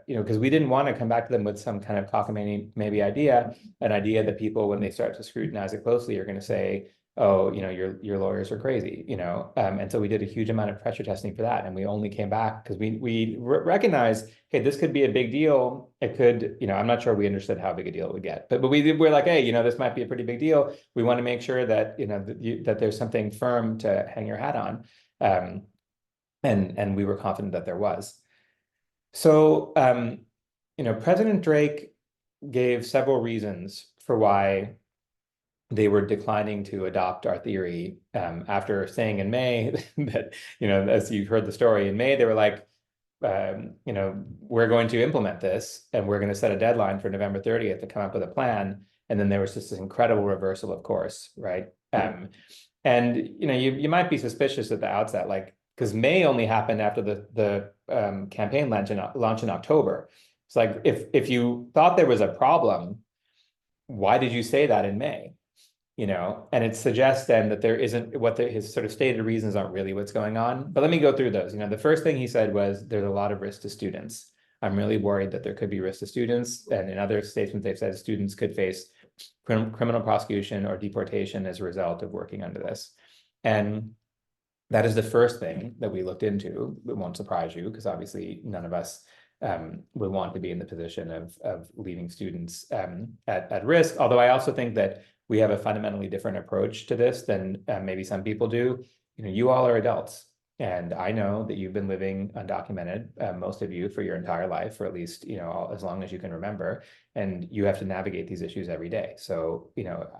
you know, because we didn't want to come back to them with some kind of cockamamie idea, an idea that people, when they start to scrutinize it closely, are going to say, oh, you know, your lawyers are crazy, you know. And so we did a huge amount of pressure testing for that, and we only came back because we recognized, hey, this could be a big deal. It could, you know, I'm not sure we understood how big a deal it would get, but we're like, hey, you know, this might be a pretty big deal. We want to make sure that, you know, that there's something firm to hang your hat on. And we were confident that there was. So, you know, President Drake gave several reasons for why they were declining to adopt our theory after saying in May that, as you've heard the story, in May, they were like, we're going to implement this and we're going to set a deadline for November 30th to come up with a plan. And then there was just this incredible reversal of course, right? And you might be suspicious at the outset, like, because May only happened after the campaign launch in October. It's like, if you thought there was a problem, why did you say that in May? And it suggests then that there isn't his sort of stated reasons aren't really what's going on. But let me go through those. The first thing he said was there's a lot of risk to students. I'm really worried that there could be risk to students. And in other statements, they've said students could face criminal prosecution or deportation as a result of working under this. And that is the first thing that we looked into. It won't surprise you because obviously none of us would want to be in the position of leaving students at risk. Although I also think that we have a fundamentally different approach to this than maybe some people do. You all are adults, and I know that you've been living undocumented, most of you, for your entire life, or at least as long as you can remember, and you have to navigate these issues every day. So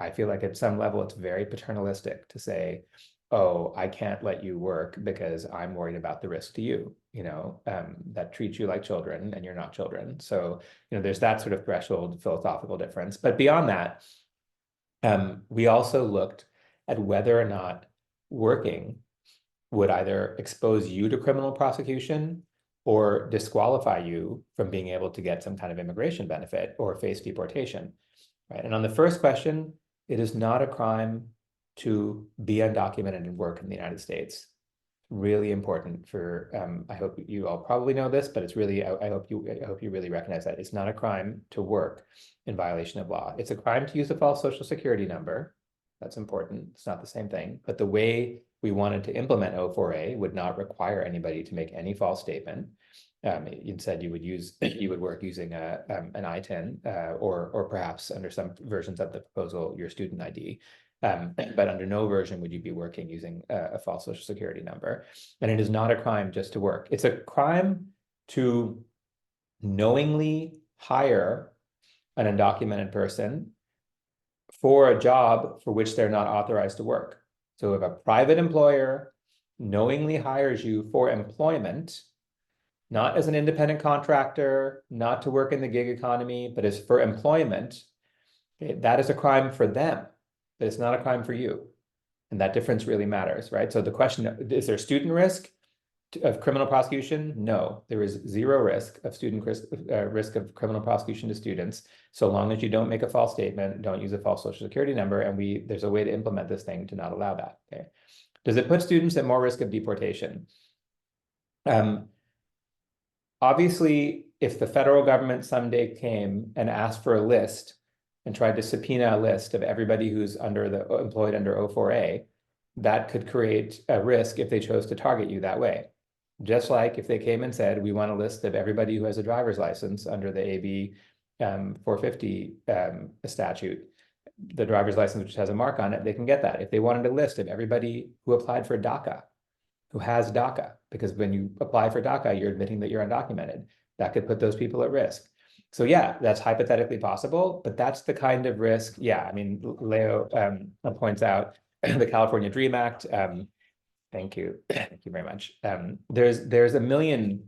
I feel like at some level it's very paternalistic to say, oh, I can't let you work because I'm worried about the risk to you, that treats you like children and you're not children. So there's that sort of threshold philosophical difference. But beyond that, we also looked at whether or not working would either expose you to criminal prosecution or disqualify you from being able to get some kind of immigration benefit or face deportation, right? And on the first question, it is not a crime to be undocumented and work in the United States. Really important for, I hope you all probably know this, but it's really, I hope you really recognize that. It's not a crime to work in violation of law. It's a crime to use a false social security number. That's important. It's not the same thing. But the way we wanted to implement O4A would not require anybody to make any false statement. Instead, you would work using an ITIN or perhaps under some versions of the proposal, your student ID. But under no version would you be working using a false social security number. And it is not a crime just to work. It's a crime to knowingly hire an undocumented person for a job for which they're not authorized to work. So if a private employer knowingly hires you for employment, not as an independent contractor, not to work in the gig economy, but as for employment, okay, that is a crime for them. But it's not a crime for you. And that difference really matters, right? So the question, is there student risk of criminal prosecution? No, there is zero risk of risk of criminal prosecution to students, so long as you don't make a false statement, don't use a false social security number, and there's a way to implement this thing to not allow that, okay? Does it put students at more risk of deportation? Obviously, if the federal government someday came and asked for a list and tried to subpoena a list of everybody who's employed under O4A, that could create a risk if they chose to target you that way. Just like if they came and said, we want a list of everybody who has a driver's license under the AB 450 statute, the driver's license which has a mark on it, they can get that. If they wanted a list of everybody who applied for DACA, who has DACA, because when you apply for DACA, you're admitting that you're undocumented, that could put those people at risk. So yeah, that's hypothetically possible, but that's the kind of risk. Yeah, I mean, Leo points out the California DREAM Act. Thank you very much. There's a million,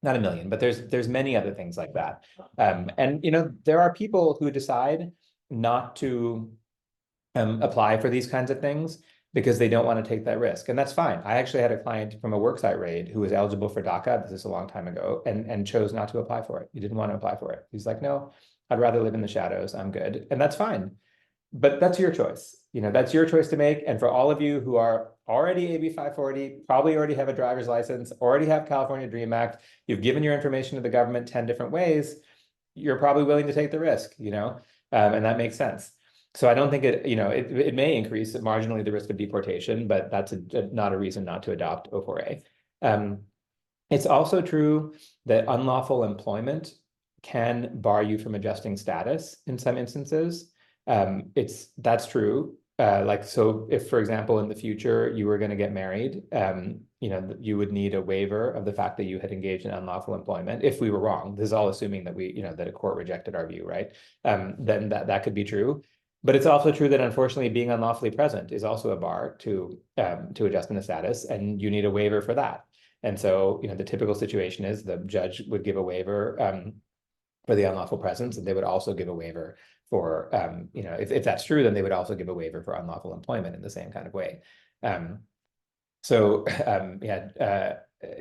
not a million, but there's many other things like that. And there are people who decide not to apply for these kinds of things because they don't want to take that risk. And that's fine. I actually had a client from a worksite raid who was eligible for DACA, this is a long time ago, and chose not to apply for it. He didn't want to apply for it. He's like, no, I'd rather live in the shadows. I'm good. And that's fine. But that's your choice. That's your choice to make. And for all of you who are already AB 540, probably already have a driver's license, already have California DREAM Act, you've given your information to the government 10 different ways, you're probably willing to take the risk, and that makes sense. So I don't think it may increase marginally the risk of deportation, but that's not a reason not to adopt O4A. It's also true that unlawful employment can bar you from adjusting status in some instances. That's true. So if, for example, in the future you were going to get married, you would need a waiver of the fact that you had engaged in unlawful employment. If we were wrong, this is all assuming that that a court rejected our view, right? Then that could be true. But it's also true that unfortunately being unlawfully present is also a bar to adjustment of status, and you need a waiver for that. And so, the typical situation is the judge would give a waiver for the unlawful presence, and they would also give a waiver for, if that's true, then they would also give a waiver for unlawful employment in the same kind of way.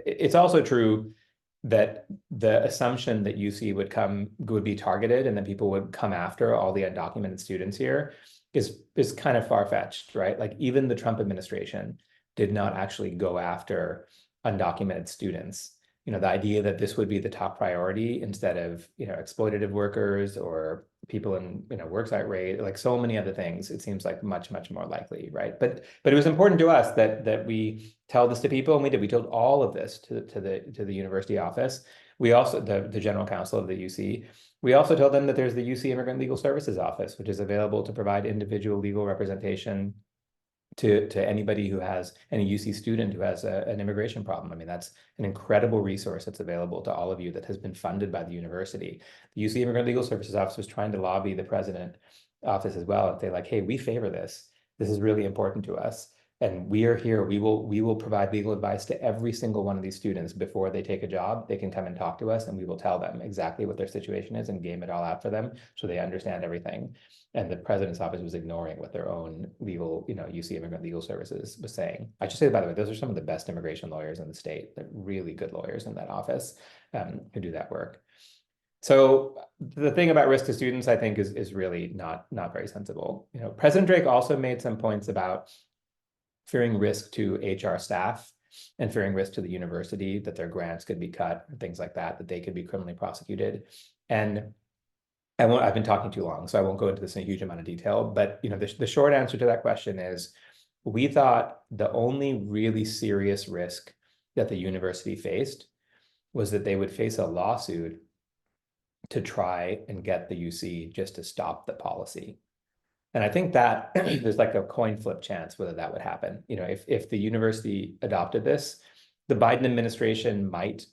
It's also true that the assumption that UC would be targeted and that people would come after all the undocumented students here is kind of far-fetched, right? Like even the Trump administration did not actually go after undocumented students. The idea that this would be the top priority instead of, exploitative workers or people in, worksite rate, like so many other things, it seems like much, much more likely, right? But it was important to us that we tell this to people, and we did. We told all of this to the university office. We also, the general counsel of the UC, we also told them that there's the UC Immigrant Legal Services Office, which is available to provide individual legal representation to anybody who has, any UC student who has an immigration problem. I mean, that's an incredible resource that's available to all of you that has been funded by the university. The UC Immigrant Legal Services Office was trying to lobby the president office as well and say like, hey, we favor this. This is really important to us. And we are here. We will provide legal advice to every single one of these students before they take a job. They can come and talk to us, and we will tell them exactly what their situation is and game it all out for them so they understand everything. And the president's office was ignoring what their own legal, UC Immigrant Legal Services was saying. I should say, by the way, those are some of the best immigration lawyers in the state. They're really good lawyers in that office who do that work. So the thing about risk to students, I think, is really not very sensible. President Drake also made some points about fearing risk to HR staff and fearing risk to the university, that their grants could be cut and things like that they could be criminally prosecuted. And I've been talking too long, so I won't go into this in a huge amount of detail, but the short answer to that question is, we thought the only really serious risk that the university faced was that they would face a lawsuit to try and get the UC just to stop the policy. And I think that there's like a coin flip chance whether that would happen. If the university adopted this, the Biden administration might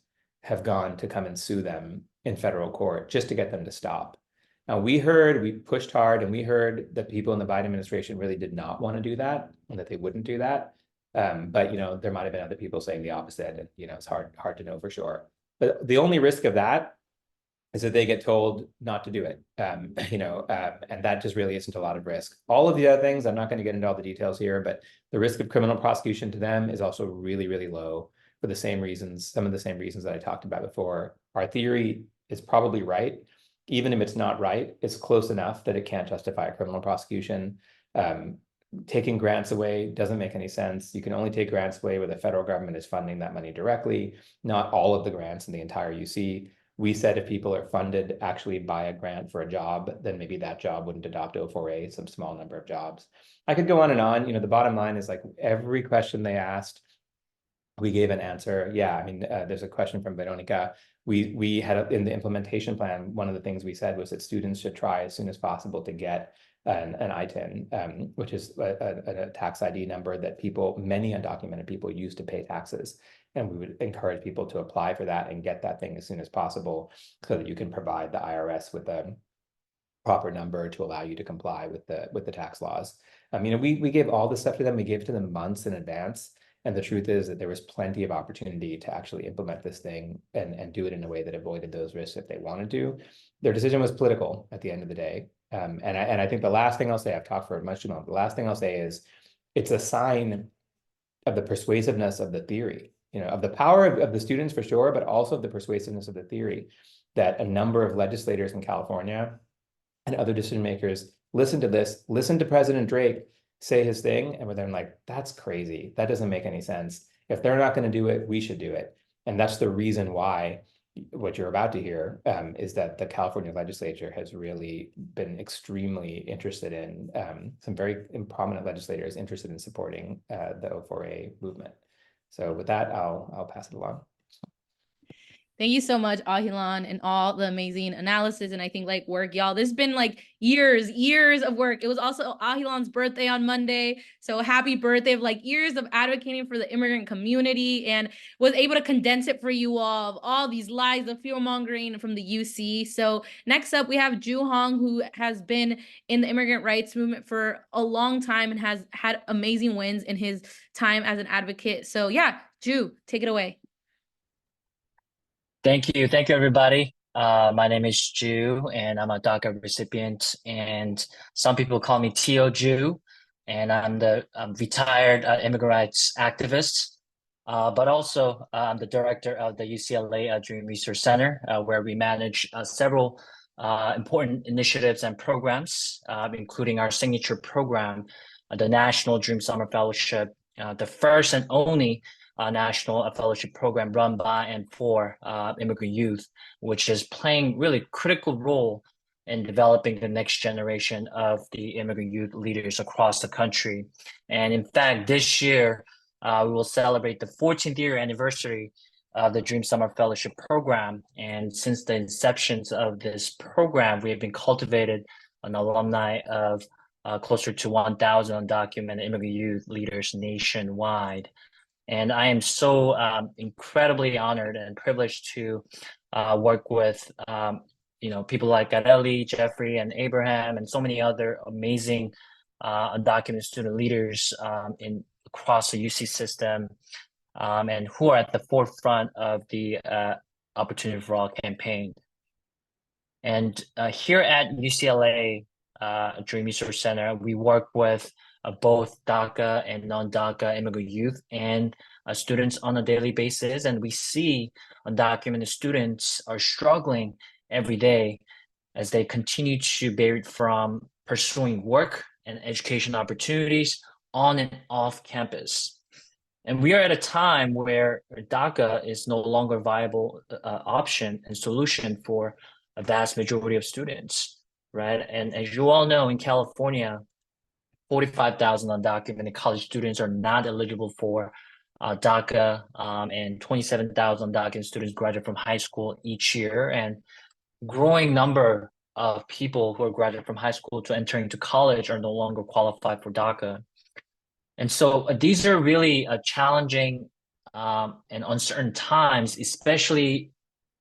have gone to come and sue them in federal court just to get them to stop. Now, we pushed hard, and we heard that people in the Biden administration really did not want to do that and that they wouldn't do that. But, there might have been other people saying the opposite, and, it's hard to know for sure. But the only risk of that is that they get told not to do it, and that just really isn't a lot of risk. All of the other things, I'm not going to get into all the details here, but the risk of criminal prosecution to them is also really, really low for the same reasons, some of the same reasons that I talked about before. Our theory is probably right. Even if it's not right, it's close enough that it can't justify a criminal prosecution. Taking grants away doesn't make any sense. You can only take grants away where the federal government is funding that money directly, not all of the grants in the entire UC. We said if people are funded actually by a grant for a job, then maybe that job wouldn't adopt O4A, some small number of jobs. I could go on and on. The bottom line is like every question they asked, we gave an answer. Yeah, I mean, there's a question from Veronica. We had in the implementation plan, one of the things we said was that students should try as soon as possible to get an ITIN, which is a tax ID number that many undocumented people use to pay taxes. And we would encourage people to apply for that and get that thing as soon as possible so that you can provide the IRS with a proper number to allow you to comply with the tax laws. We gave all this stuff to them. We gave it to them months in advance. And the truth is that there was plenty of opportunity to actually implement this thing and do it in a way that avoided those risks if they wanted to. Their decision was political at the end of the day. And I think the last thing I'll say, I've talked for much too long. The last thing I'll say is it's a sign of the persuasiveness of the theory, of the power of the students for sure, but also of the persuasiveness of the theory that a number of legislators in California and other decision makers listen to this, listen to President Drake say his thing, and they're like, that's crazy. That doesn't make any sense. If they're not going to do it, we should do it. And that's the reason why what you're about to hear is that the California legislature has really been extremely interested in, some very prominent legislators interested in supporting the O4A movement. So with that, I'll pass it along. Thank you so much, Ahilan, and all the amazing analysis and I think like work, y'all. This has been like years of work. It was also Ahilan's birthday on Monday. So happy birthday of like years of advocating for the immigrant community and was able to condense it for you all, of all these lies of fear mongering from the UC. So next up, we have Ju Hong, who has been in the immigrant rights movement for a long time and has had amazing wins in his time as an advocate. So yeah, Ju, take it away. Thank you. Thank you, everybody. My name is Ju, and I'm a DACA recipient, and some people call me Tio Ju, and I'm retired immigrant rights activist, but also I'm the director of the UCLA Dream Research Center, where we manage several important initiatives and programs, including our signature program, the National Dream Summer Fellowship, the first and only national fellowship program run by and for immigrant youth, which is playing really critical role in developing the next generation of the immigrant youth leaders across the country. And in fact, this year, we will celebrate the 14th year anniversary of the Dream Summer Fellowship Program. And since the inception of this program, we have been cultivated an alumni of closer to 1,000 undocumented immigrant youth leaders nationwide. And I am so incredibly honored and privileged to work with people like Gareli, Jeffrey, and Abraham, and so many other amazing undocumented student leaders across the UC system, and who are at the forefront of the Opportunity for All campaign. And here at UCLA Dream Research Center, we work with both DACA and non-DACA immigrant youth and students on a daily basis. And we see undocumented students are struggling every day as they continue to vary from pursuing work and education opportunities on and off campus. And we are at a time where DACA is no longer a viable option and solution for a vast majority of students, right? And as you all know, in California, 45,000 undocumented college students are not eligible for DACA, and 27,000 undocumented students graduate from high school each year. And growing number of people who are graduating from high school to entering into college are no longer qualified for DACA. And so these are really challenging and uncertain times, especially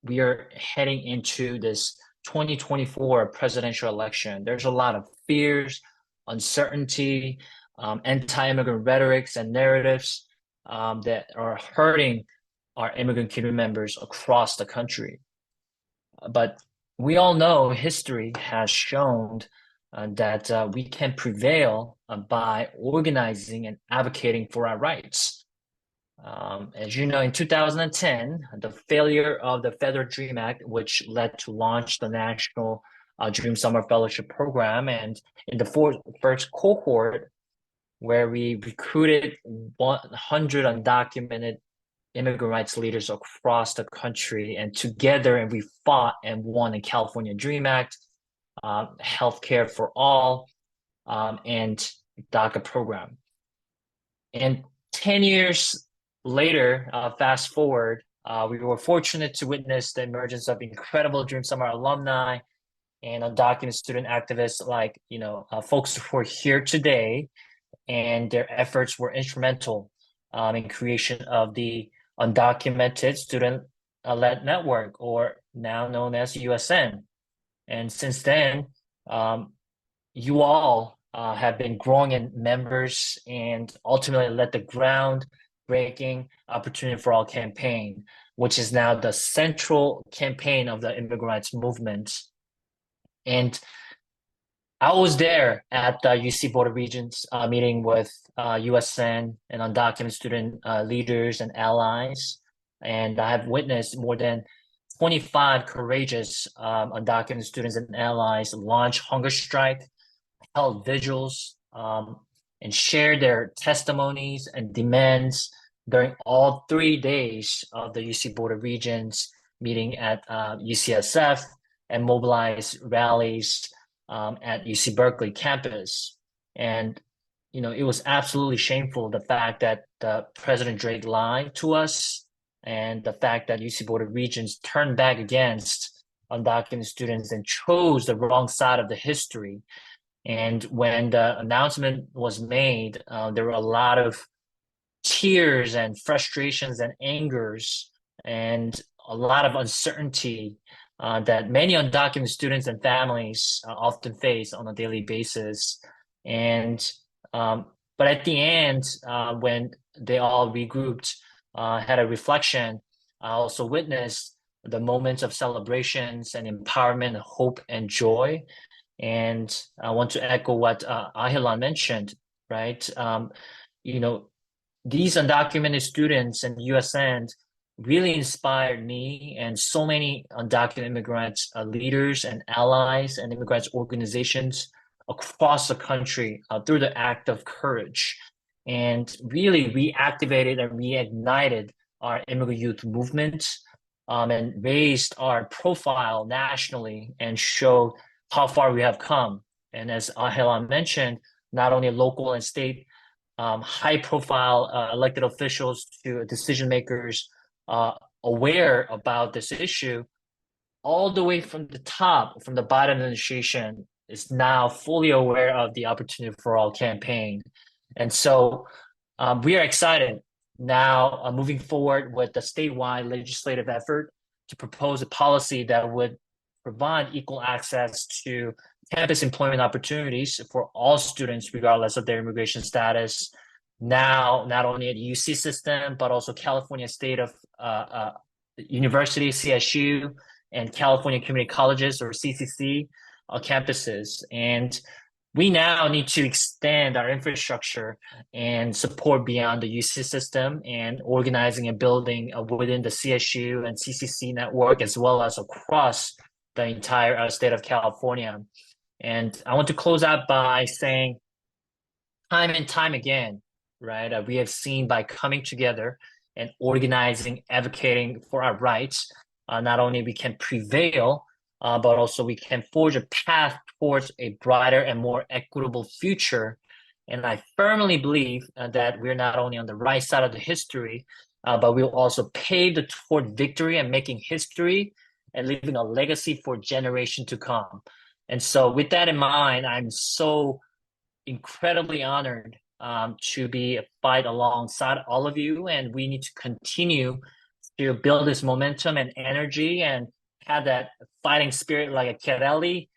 we are heading into this 2024 presidential election. There's a lot of fears, uncertainty, anti-immigrant rhetorics and narratives that are hurting our immigrant community members across the country. But we all know history has shown that we can prevail by organizing and advocating for our rights. As you know, in 2010, the failure of the Federal Dream Act, which led to launch the National Dream Summer Fellowship Program, and in the first cohort, where we recruited 100 undocumented immigrant rights leaders across the country, and together, and we fought and won the California Dream Act, healthcare for all, and DACA program. And 10 years later, fast forward, we were fortunate to witness the emergence of incredible Dream Summer alumni and undocumented student activists like, folks who are here today, and their efforts were instrumental in creation of the Undocumented Student-Led Network, or now known as USN. And since then, you all have been growing in members and ultimately led the groundbreaking Opportunity for All campaign, which is now the central campaign of the immigrant rights movement. And I was there at the UC Board of Regents meeting with USN and undocumented student leaders and allies. And I have witnessed more than 25 courageous undocumented students and allies launch hunger strike, held vigils, and shared their testimonies and demands during all 3 days of the UC Board of Regents meeting at UCSF, and mobilized rallies at UC Berkeley campus. And, it was absolutely shameful, the fact that President Drake lied to us and the fact that UC Board of Regents turned back against undocumented students and chose the wrong side of the history. And when the announcement was made, there were a lot of tears and frustrations and angers and a lot of uncertainty that many undocumented students and families often face on a daily basis. And but at the end, when they all regrouped, had a reflection, I also witnessed the moments of celebrations and empowerment, hope and joy. And I want to echo what Ahilan mentioned, right? You know, these undocumented students in USN really inspired me and so many undocumented immigrants, leaders and allies and immigrants organizations across the country through the act of courage, and really reactivated and reignited our immigrant youth movement, and raised our profile nationally and showed how far we have come. And as Ahilan mentioned, not only local and state high-profile elected officials to decision makers aware about this issue, all the way from the top, from the Biden administration, is now fully aware of the Opportunity for All campaign. And so we are excited now moving forward with the statewide legislative effort to propose a policy that would provide equal access to campus employment opportunities for all students, regardless of their immigration status. Now, not only at UC system, but also California State of University, CSU, and California Community Colleges, or CCC, campuses. And we now need to extend our infrastructure and support beyond the UC system and organizing and building within the CSU and CCC network, as well as across the entire state of California. And I want to close out by saying, time and time again, right, we have seen by coming together and organizing, advocating for our rights, not only we can prevail, but also we can forge a path towards a brighter and more equitable future. And I firmly believe that we're not only on the right side of the history, but we'll also pave the toward victory and making history and leaving a legacy for generations to come. And so with that in mind, I'm so incredibly honored to be a fight alongside all of you. And we need to continue to build this momentum and energy and have that fighting spirit like a Kirelli,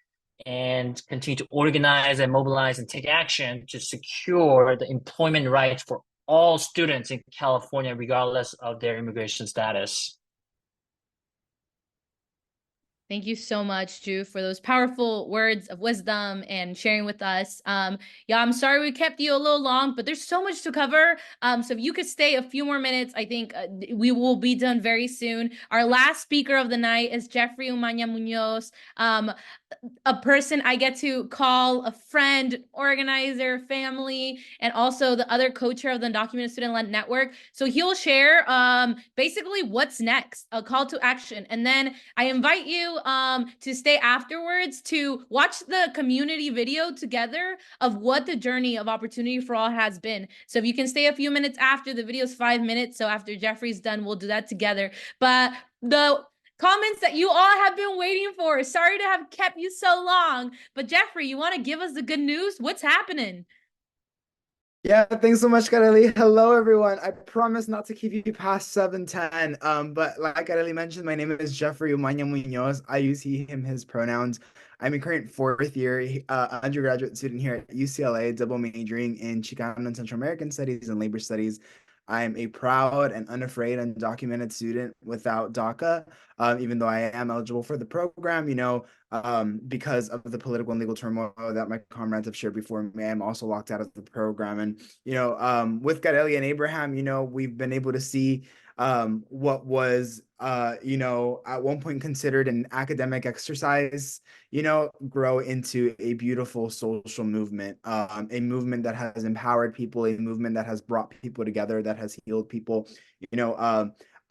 and continue to organize and mobilize and take action to secure the employment rights for all students in California, regardless of their immigration status. Thank you so much, Drew, for those powerful words of wisdom and sharing with us. Yeah, I'm sorry we kept you a little long, but there's so much to cover. So if you could stay a few more minutes, I think we will be done very soon. Our last speaker of the night is Jeffrey Umaña Munoz, a person I get to call a friend, organizer, family, and also the other co-chair of the Undocumented Student-Led Network. So he'll share basically what's next, a call to action. And then I invite you to stay afterwards to watch the community video together of what the journey of Opportunity for All has been. So if you can stay a few minutes after, the video's 5 minutes. So after Jeffrey's done, we'll do that together. But the comments that you all have been waiting for. Sorry to have kept you so long, but Jeffrey, you want to give us the good news? What's happening? Yeah, thanks so much, Kareli. Hello, everyone. I promise not to keep you past 7:10. But like Kareli mentioned, my name is Jeffrey Umaña Munoz. I use he, him, his pronouns. I'm a current 4th year undergraduate student here at UCLA, double majoring in Chicano and Central American Studies and Labor Studies. I'm a proud and unafraid undocumented student without DACA, even though I am eligible for the program, because of the political and legal turmoil that my comrades have shared before me. I'm also locked out of the program. And, with Kareli and Abraham, we've been able to see what was, at one point considered an academic exercise, grow into a beautiful social movement, a movement that has empowered people, a movement that has brought people together, that has healed people.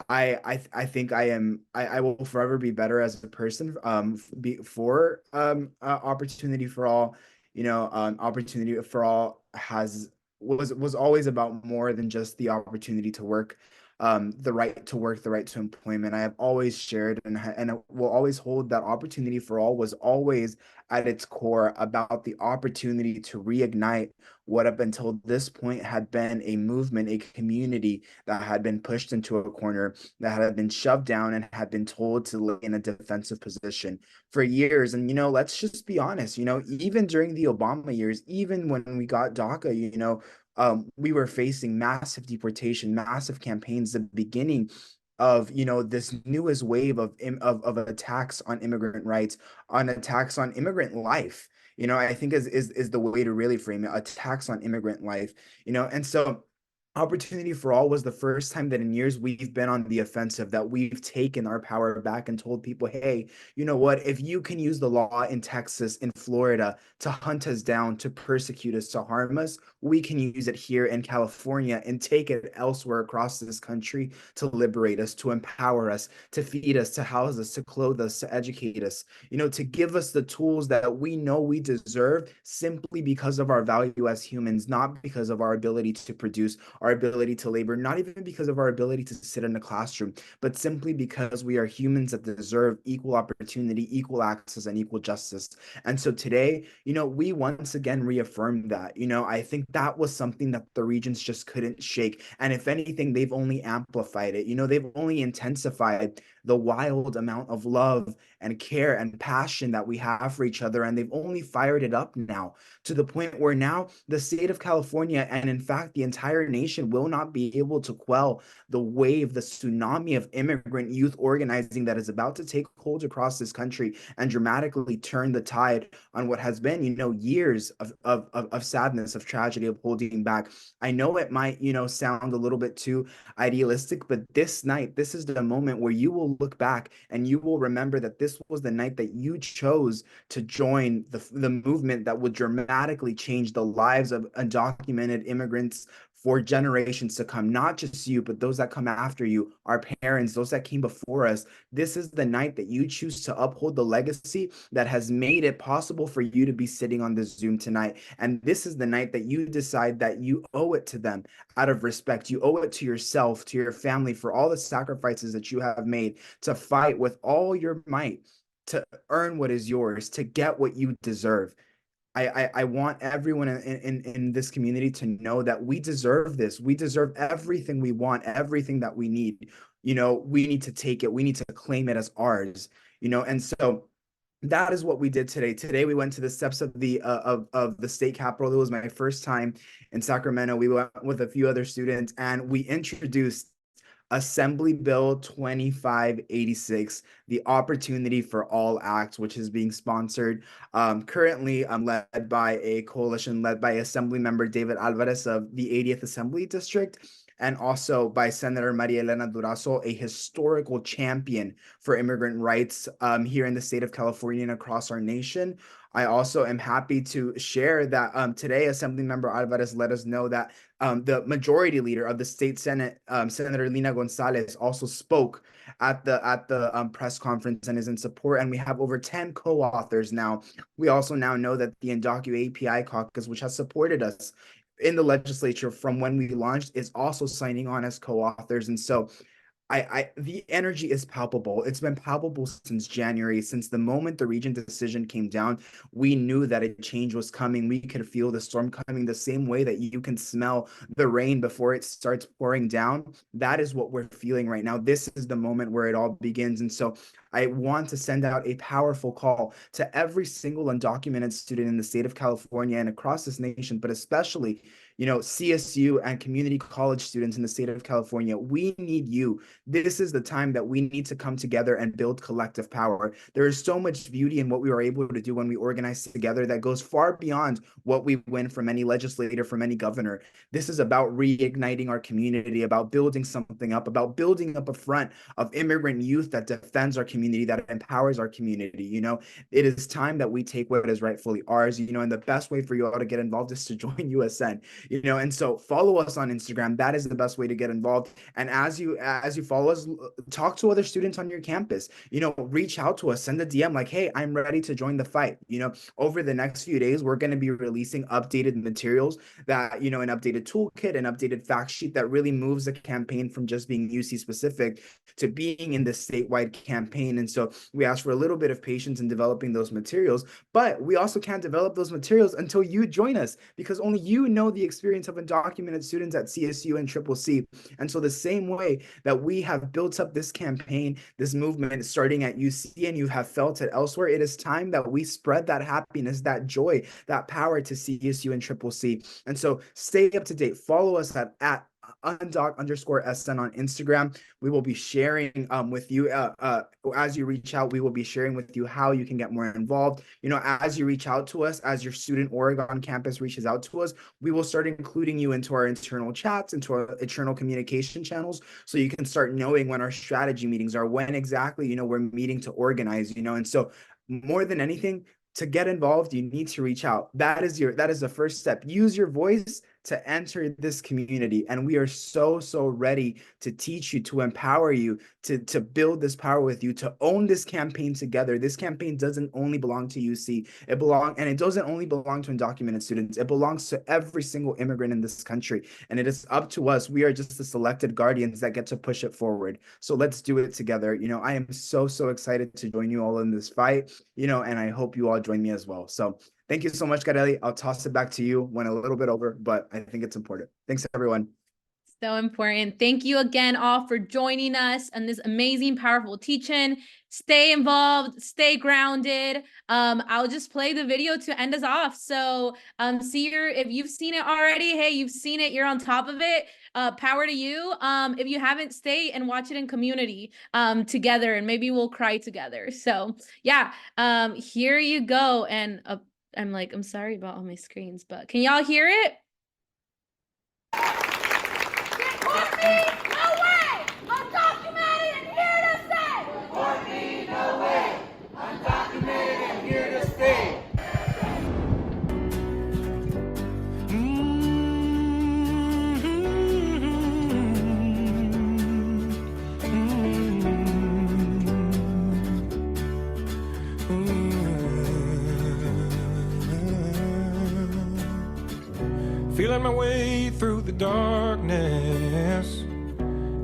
I think I will forever be better as a person for Opportunity for All. Opportunity for All was always about more than just the opportunity to work. the right to work, the right to employment. I have always shared and will always hold that opportunity for all was always at its core about the opportunity to reignite what up until this point had been a movement, a community that had been pushed into a corner, that had been shoved down and had been told to lay in a defensive position for years. And, let's just be honest, even during the Obama years, even when we got DACA, we were facing massive deportation, massive campaigns, the beginning of this newest wave of attacks on immigrant rights, on attacks on immigrant life. I think is the way to really frame it, attacks on immigrant life. And so Opportunity for All was the first time that in years we've been on the offensive, that we've taken our power back and told people, hey, you know what, if you can use the law in Texas, in Florida, to hunt us down, to persecute us, to harm us, we can use it here in California and take it elsewhere across this country to liberate us, to empower us, to feed us, to house us, to clothe us, to educate us, to give us the tools that we know we deserve simply because of our value as humans, not because of our ability to produce, our ability to labor, not even because of our ability to sit in a classroom, but simply because we are humans that deserve equal opportunity, equal access, and equal justice. And so today, we once again reaffirmed that. I think that was something that the regions just couldn't shake. And if anything, they've only amplified it. They've only intensified the wild amount of love and care and passion that we have for each other. And they've only fired it up now to the point where now the state of California, and in fact, the entire nation, will not be able to quell the wave, the tsunami of immigrant youth organizing that is about to take hold across this country and dramatically turn the tide on what has been, years of sadness, of tragedy, of holding back. I know it might, sound a little bit too idealistic, but this night, this is the moment where you will look back and you will remember that this was the night that you chose to join the movement that would dramatically change the lives of undocumented immigrants for generations to come, not just you, but those that come after you, our parents, those that came before us. This is the night that you choose to uphold the legacy that has made it possible for you to be sitting on this Zoom tonight. And this is the night that you decide that you owe it to them out of respect. You owe it to yourself, to your family, for all the sacrifices that you have made to fight with all your might to earn what is yours, to get what you deserve. I want everyone in this community to know that we deserve this. We deserve everything we want, everything that we need. We need to take it. We need to claim it as ours. And so that is what we did today. Today we went to the steps of the state capitol. It was my first time in Sacramento. We went with a few other students and we introduced Assembly Bill 2586, the Opportunity for All Act, which is being sponsored currently led by a coalition led by Assemblymember David Alvarez of the 80th Assembly District, and also by Senator Maria Elena Durazo, a historical champion for immigrant rights here in the state of California and across our nation. I also am happy to share that today, Assemblymember Alvarez let us know that the majority leader of the state Senate, Senator Lina Gonzalez, also spoke at the press conference and is in support. And we have over 10 co-authors now. We also now know that the Undocu API caucus, which has supported us in the legislature from when we launched, is also signing on as co-authors. And so the energy is palpable. It's been palpable since January. Since the moment the region decision came down, we knew that a change was coming. We could feel the storm coming the same way that you can smell the rain before it starts pouring down. That is what we're feeling right now. This is the moment where it all begins. And so I want to send out a powerful call to every single undocumented student in the state of California and across this nation, but especially CSU and community college students in the state of California. We need you. This is the time that we need to come together and build collective power. There is so much beauty in what we were able to do when we organize together that goes far beyond what we win from any legislator, from any governor. This is about reigniting our community, about building something up, about building up a front of immigrant youth that defends our community, community, that empowers our community. You know, it is time that we take what is rightfully ours, you know, and the best way for you all to get involved is to join USN, you know, and so follow us on Instagram. That is the best way to get involved. And as you follow us, talk to other students on your campus, you know, reach out to us, send a DM like, hey, I'm ready to join the fight. You know, over the next few days, we're going to be releasing updated materials that, you know, an updated toolkit, an updated fact sheet that really moves the campaign from just being UC specific to being in this statewide campaign. And so we ask for a little bit of patience in developing those materials, but we also can't develop those materials until you join us, because only you know the experience of undocumented students at CSU and CCC. And so the same way that we have built up this campaign, this movement starting at UC, and you have felt it elsewhere, it is time that we spread that happiness, that joy, that power to CSU and CCC. And so stay up to date. Follow us at undoc_SN on Instagram. We will be sharing with you as you reach out. We will be sharing with you how you can get more involved. You know, as you reach out to us, as your student Oregon campus reaches out to us, we will start including you into our internal chats, into our internal communication channels, so you can start knowing when our strategy meetings are, when exactly, you know, we're meeting to organize, you know. And so more than anything, to get involved, you need to reach out. That is the first step. Use your voice to enter this community. And we are so ready to teach you, to empower you, to build this power with you, to own this campaign together. This campaign doesn't only belong to UC. It doesn't only belong to undocumented students. It belongs to every single immigrant in this country. And it is up to us. We are just the selected guardians that get to push it forward. So let's do it together. You know, I am so excited to join you all in this fight, you know, and I hope you all join me as well. So thank you so much, Kareli. I'll toss it back to you when a little bit over, but I think it's important. Thanks, everyone. So important. Thank you again all for joining us on this amazing, powerful teaching. Stay involved, stay grounded. I'll just play the video to end us off. So if you've seen it already, hey, you've seen it, you're on top of it. Power to you. If you haven't, stay and watch it in community together, and maybe we'll cry together. So yeah, here you go. And I'm sorry about all my screens, but can y'all hear it? Report me, no way! Undocumented and here to stay! Report me, no way! Undocumented and here to stay! Feeling my way through the darkness,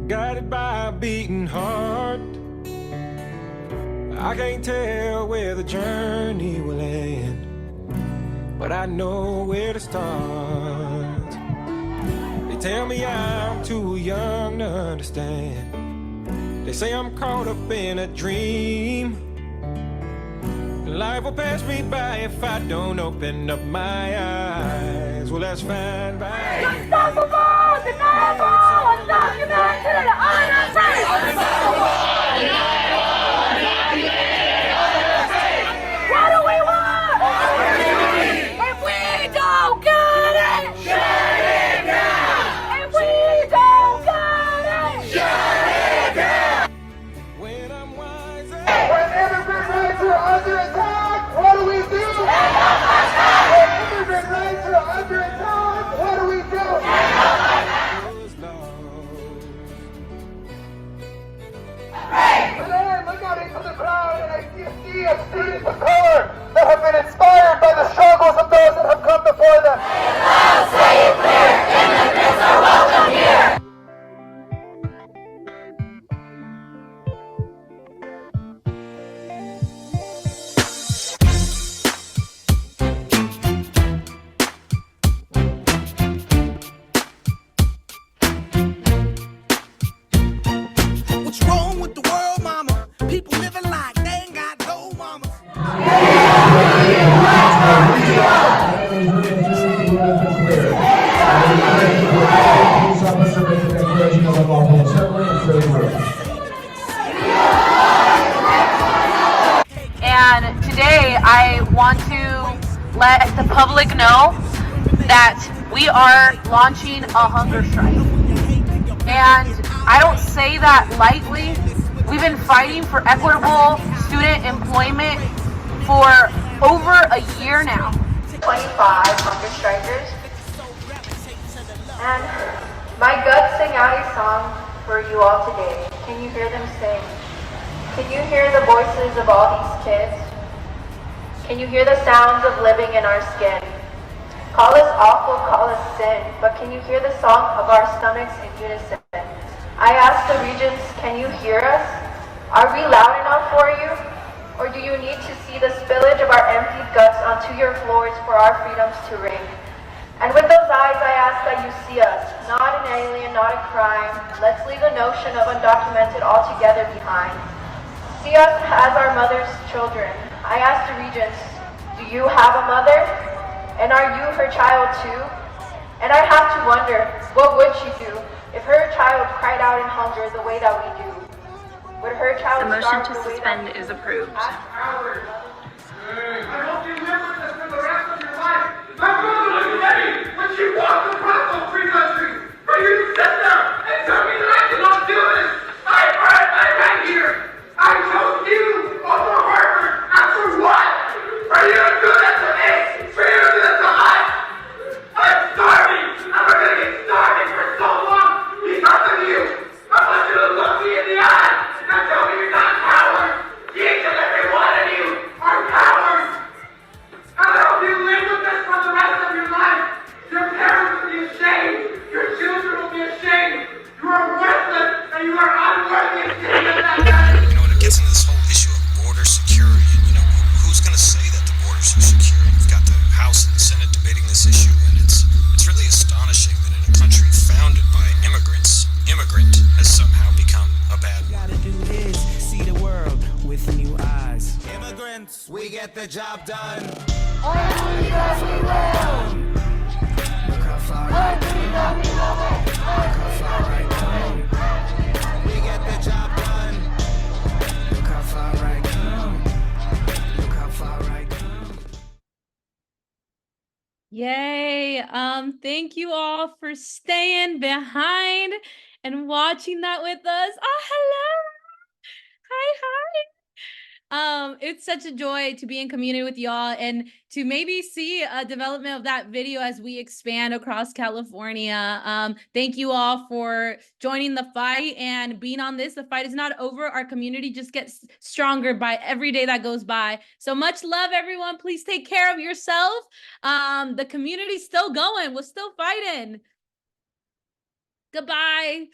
guided by a beating heart. I can't tell where the journey will end, but I know where to start. They tell me I'm too young to understand. They say I'm caught up in a dream. Life will pass me by if I don't open up my eyes. Well, that's fine by me. Unstoppable, deniable, undocumented, unafraid! Unstoppable, deniable, undocumented, what do we want? If we don't get it, shut it down! If we don't get it, shut it down! When I'm wiser, when immigrant rights are under attack, what do we do? Stand up for us! When immigrant rights are under attack, what do we do? Stand up for us! And then look out into the crowd and I see a sea of students of color that have been inspired by the struggles of those that have come before them. Loud, say it clear, immigrants are welcome here. What's wrong with the world, mama? People living like they ain't got no mama. And today I want to let the public know that we are launching a hunger strike. And I don't say that lightly. We've been fighting for equitable student employment for over a year now. 25 hunger strikers. And my guts sing out a song for you all today. Can you hear them sing? Can you hear the voices of all these kids? Can you hear the sounds of living in our skin? Call us awful, call us sin, but can you hear the song of our stomachs in unison? I ask the regents, can you hear us? Are we loud enough for you? Or do you need to see the spillage of our emptied guts onto your floors for our freedoms to ring? And with those eyes, I ask that you see us, not an alien, not a crime. Let's leave the notion of undocumented altogether behind. See us as our mother's children. I ask the regents, do you have a mother? And are you her child too? And I have to wonder, what would she do if her child cried out in hunger the way that we do? Would her child The motion starve to the way suspend that we is do? approved. I hope you remember this for the rest of your life. My mother was ready when she walked across those free countries for you to sit there and tell me that I cannot do this. I earned my right here. I chose you over Harvard. After what? For you to do that to me? For you to do that to us? I'm starving. I'm gonna get starving for so long because of you. I want you to look me in the eye and tell me you're not cowards. Each and every one of you are cowards. And I hope you live with this for the rest of your life. Your parents will be ashamed. Your children will be ashamed. You are worthless and you are unworthy of sitting in that bed. You know, and it gets into this whole issue of border security. And, you know, who's going to say that the borders are secure? You've got the House and the Senate debating this issue, and it's really astonishing that in a country founded by immigrants, immigrant has somehow become a bad word. Gotta do is see the world with new eyes. Immigrants, we get the job done. Look how far I come. Look how far I come. We get the job done. Look how far I come. Look how far I come. Yay. Thank you all for staying behind and watching that with us. Oh, hello. Hi. It's such a joy to be in community with y'all and to maybe see a development of that video as we expand across California. Thank you all for joining the fight and being on this. The fight is not over. Our community just gets stronger by every day that goes by. So much love, everyone. Please take care of yourself. The community's still going. We're still fighting. Goodbye.